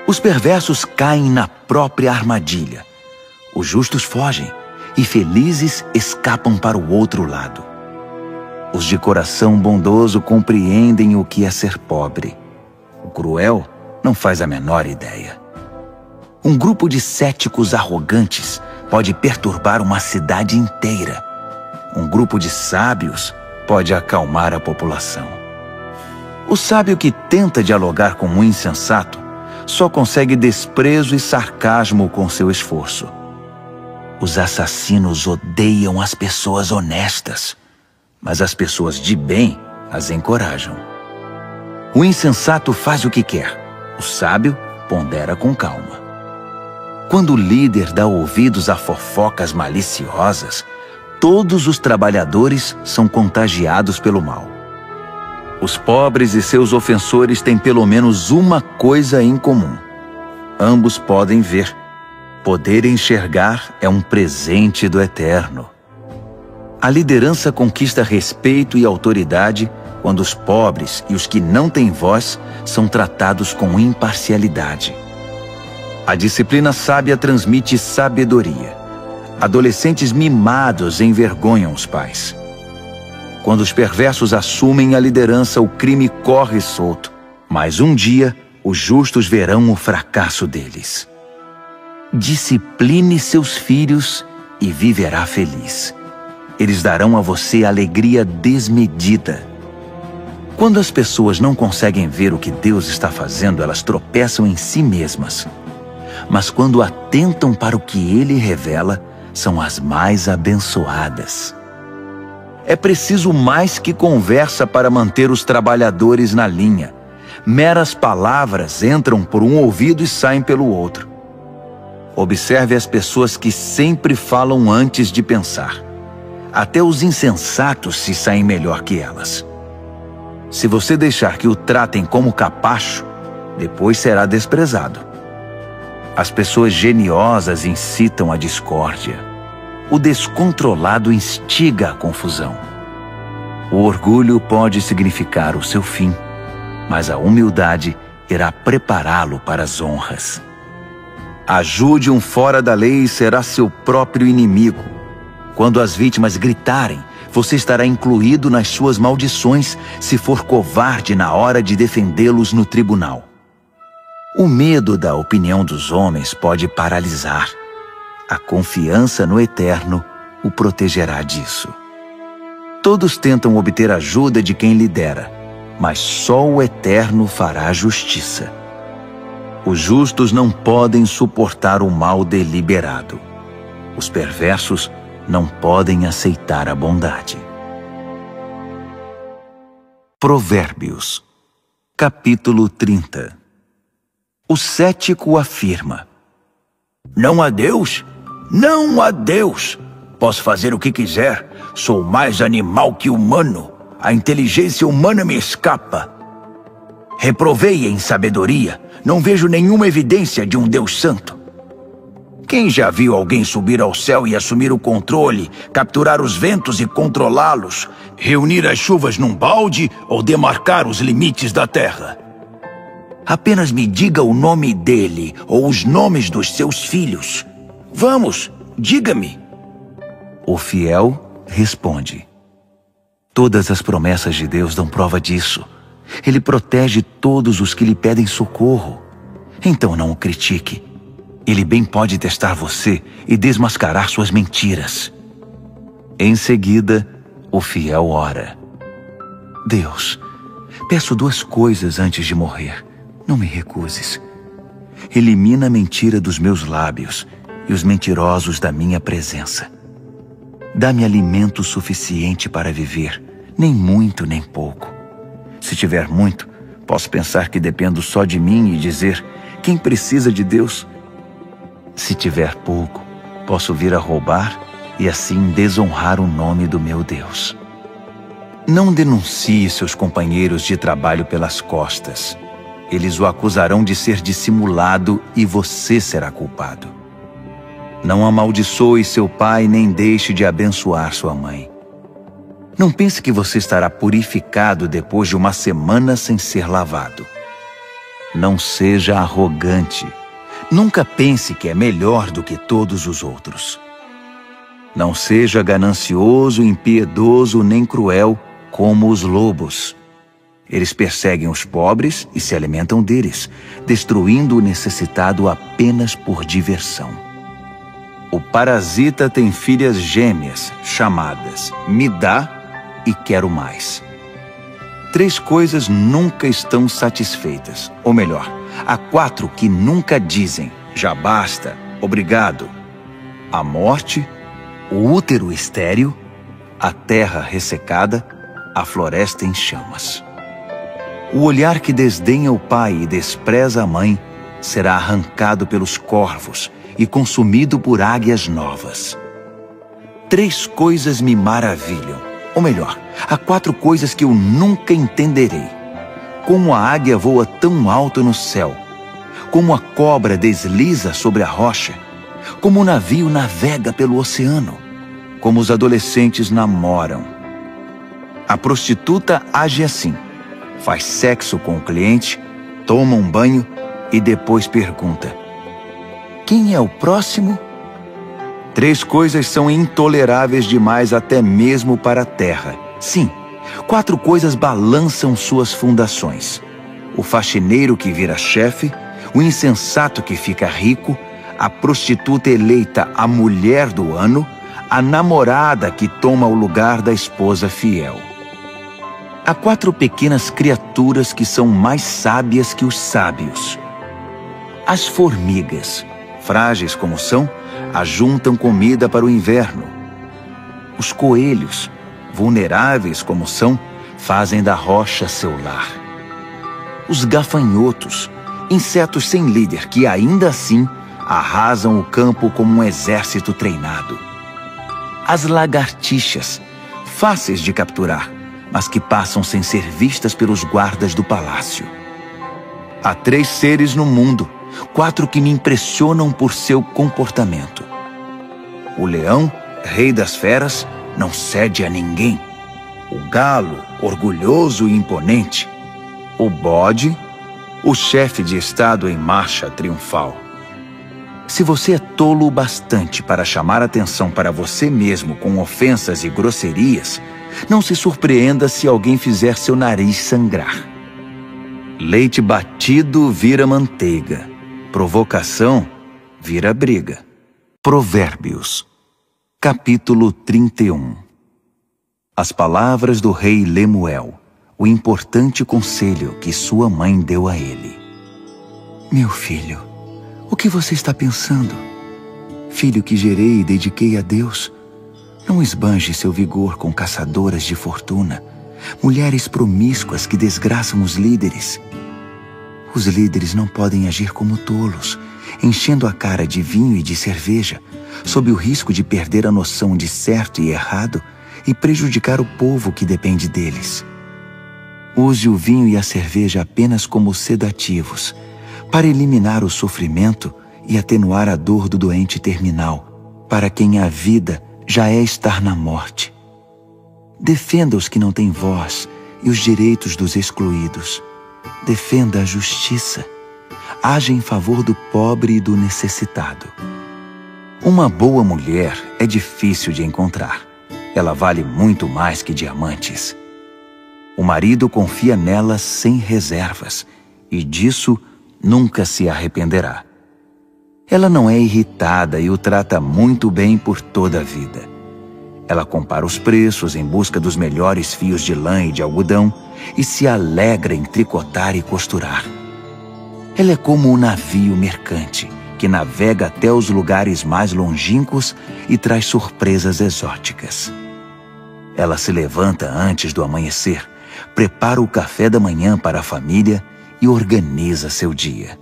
Os perversos caem na própria armadilha. Os justos fogem e felizes escapam para o outro lado. Os de coração bondoso compreendem o que é ser pobre. O cruel não faz a menor ideia. Um grupo de céticos arrogantes pode perturbar uma cidade inteira. Um grupo de sábios pode acalmar a população. O sábio que tenta dialogar com um insensato só consegue desprezo e sarcasmo com seu esforço. Os assassinos odeiam as pessoas honestas, mas as pessoas de bem as encorajam. O insensato faz o que quer, o sábio pondera com calma. Quando o líder dá ouvidos a fofocas maliciosas, todos os trabalhadores são contagiados pelo mal. Os pobres e seus ofensores têm pelo menos uma coisa em comum. Ambos podem ver. Poder enxergar é um presente do Eterno. A liderança conquista respeito e autoridade quando os pobres e os que não têm voz são tratados com imparcialidade. A disciplina sábia transmite sabedoria. Adolescentes mimados envergonham os pais. Quando os perversos assumem a liderança, o crime corre solto. Mas um dia, os justos verão o fracasso deles. Discipline seus filhos e viverá feliz. Eles darão a você alegria desmedida. Quando as pessoas não conseguem ver o que Deus está fazendo, elas tropeçam em si mesmas. Mas quando atentam para o que Ele revela, são as mais abençoadas. É preciso mais que conversa para manter os trabalhadores na linha. Meras palavras entram por um ouvido e saem pelo outro. Observe as pessoas que sempre falam antes de pensar. Até os insensatos se saem melhor que elas. Se você deixar que o tratem como capacho, depois será desprezado. As pessoas geniosas incitam a discórdia. O descontrolado instiga a confusão. O orgulho pode significar o seu fim, mas a humildade irá prepará-lo para as honras. Ajude um fora da lei e será seu próprio inimigo. Quando as vítimas gritarem, você estará incluído nas suas maldições se for covarde na hora de defendê-los no tribunal. O medo da opinião dos homens pode paralisar. A confiança no Eterno o protegerá disso. Todos tentam obter ajuda de quem lidera, mas só o Eterno fará justiça. Os justos não podem suportar o mal deliberado. Os perversos não podem aceitar a bondade. Provérbios, capítulo 30. O cético afirma: não há Deus? Não há Deus! Posso fazer o que quiser. Sou mais animal que humano. A inteligência humana me escapa. Reprovei em sabedoria. Não vejo nenhuma evidência de um Deus santo. Quem já viu alguém subir ao céu e assumir o controle, capturar os ventos e controlá-los, reunir as chuvas num balde ou demarcar os limites da terra? Apenas me diga o nome dele ou os nomes dos seus filhos. Vamos, diga-me. O fiel responde: todas as promessas de Deus dão prova disso. Ele protege todos os que lhe pedem socorro. Então não o critique. Ele bem pode testar você e desmascarar suas mentiras. Em seguida, o fiel ora: Deus, peço 2 coisas antes de morrer. Não me recuses. Elimina a mentira dos meus lábios e os mentirosos da minha presença. Dá-me alimento suficiente para viver, nem muito nem pouco. Se tiver muito, posso pensar que dependo só de mim e dizer: quem precisa de Deus? Se tiver pouco, posso vir a roubar e assim desonrar o nome do meu Deus. Não denuncie seus companheiros de trabalho pelas costas. Eles o acusarão de ser dissimulado e você será culpado. Não amaldiçoe seu pai nem deixe de abençoar sua mãe. Não pense que você estará purificado depois de 1 semana sem ser lavado. Não seja arrogante. Nunca pense que é melhor do que todos os outros. Não seja ganancioso, impiedoso nem cruel como os lobos. Eles perseguem os pobres e se alimentam deles, destruindo o necessitado apenas por diversão. O parasita tem filhas gêmeas, chamadas me dá e quero mais. 3 coisas nunca estão satisfeitas, ou melhor, há 4 que nunca dizem já basta, obrigado: a morte, o útero estéril, a terra ressecada, a floresta em chamas. O olhar que desdenha o pai e despreza a mãe será arrancado pelos corvos e consumido por águias novas. 3 coisas me maravilham, ou melhor, há 4 coisas que eu nunca entenderei. Como a águia voa tão alto no céu, como a cobra desliza sobre a rocha, como o navio navega pelo oceano, como os adolescentes namoram. A prostituta age assim: faz sexo com o cliente, toma um banho e depois pergunta: quem é o próximo? 3 coisas são intoleráveis demais até mesmo para a terra. Sim, 4 coisas balançam suas fundações: o faxineiro que vira chefe, o insensato que fica rico, a prostituta eleita a mulher do ano, a namorada que toma o lugar da esposa fiel. Há 4 pequenas criaturas que são mais sábias que os sábios. As formigas, frágeis como são, ajuntam comida para o inverno. Os coelhos, vulneráveis como são, fazem da rocha seu lar. Os gafanhotos, insetos sem líder que ainda assim arrasam o campo como um exército treinado. As lagartixas, fáceis de capturar, mas que passam sem ser vistas pelos guardas do palácio. Há 3 seres no mundo, 4 que me impressionam por seu comportamento. O leão, rei das feras, não cede a ninguém. O galo, orgulhoso e imponente. O bode, o chefe de estado em marcha triunfal. Se você é tolo o bastante para chamar atenção para você mesmo com ofensas e grosserias, não se surpreenda se alguém fizer seu nariz sangrar. Leite batido vira manteiga. Provocação vira briga. Provérbios, capítulo 31. As palavras do rei Lemuel, o importante conselho que sua mãe deu a ele. Meu filho, o que você está pensando? Filho que gerei e dediquei a Deus, não esbanje seu vigor com caçadoras de fortuna, mulheres promíscuas que desgraçam os líderes. Os líderes não podem agir como tolos, enchendo a cara de vinho e de cerveja, sob o risco de perder a noção de certo e errado e prejudicar o povo que depende deles. Use o vinho e a cerveja apenas como sedativos, para eliminar o sofrimento e atenuar a dor do doente terminal, para quem a vida já é estar na morte. Defenda os que não têm voz e os direitos dos excluídos. Defenda a justiça. Haja em favor do pobre e do necessitado. Uma boa mulher é difícil de encontrar. Ela vale muito mais que diamantes. O marido confia nela sem reservas, e disso nunca se arrependerá. Ela não é irritada e o trata muito bem por toda a vida. Ela compara os preços em busca dos melhores fios de lã e de algodão e se alegra em tricotar e costurar. Ela é como um navio mercante que navega até os lugares mais longínquos e traz surpresas exóticas. Ela se levanta antes do amanhecer, prepara o café da manhã para a família e organiza seu dia.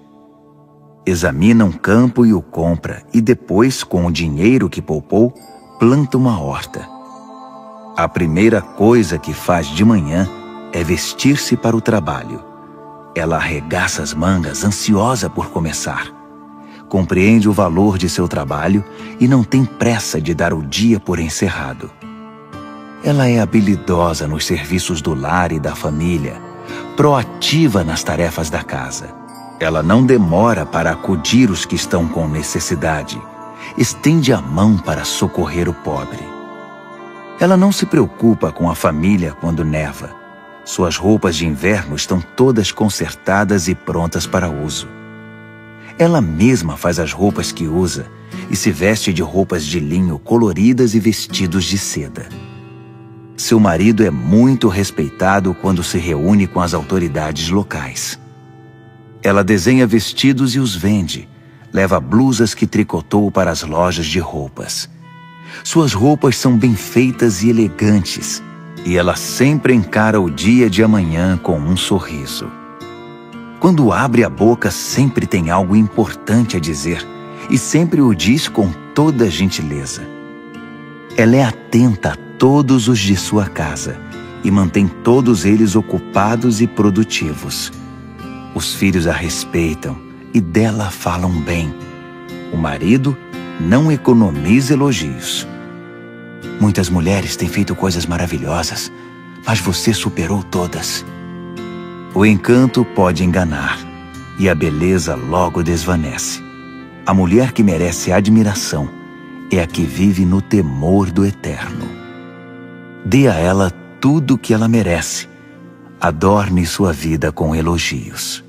Examina um campo e o compra, e depois, com o dinheiro que poupou, planta uma horta. A primeira coisa que faz de manhã é vestir-se para o trabalho. Ela arregaça as mangas, ansiosa por começar. Compreende o valor de seu trabalho e não tem pressa de dar o dia por encerrado. Ela é habilidosa nos serviços do lar e da família, proativa nas tarefas da casa. Ela não demora para acudir os que estão com necessidade. Estende a mão para socorrer o pobre. Ela não se preocupa com a família quando neva. Suas roupas de inverno estão todas consertadas e prontas para uso. Ela mesma faz as roupas que usa e se veste de roupas de linho coloridas e vestidos de seda. Seu marido é muito respeitado quando se reúne com as autoridades locais. Ela desenha vestidos e os vende. Leva blusas que tricotou para as lojas de roupas. Suas roupas são bem feitas e elegantes, e ela sempre encara o dia de amanhã com um sorriso. Quando abre a boca, sempre tem algo importante a dizer, e sempre o diz com toda gentileza. Ela é atenta a todos os de sua casa, e mantém todos eles ocupados e produtivos. Os filhos a respeitam e dela falam bem. O marido não economiza elogios. Muitas mulheres têm feito coisas maravilhosas, mas você superou todas. O encanto pode enganar, e a beleza logo desvanece. A mulher que merece admiração é a que vive no temor do Eterno. Dê a ela tudo o que ela merece. adorne sua vida com elogios.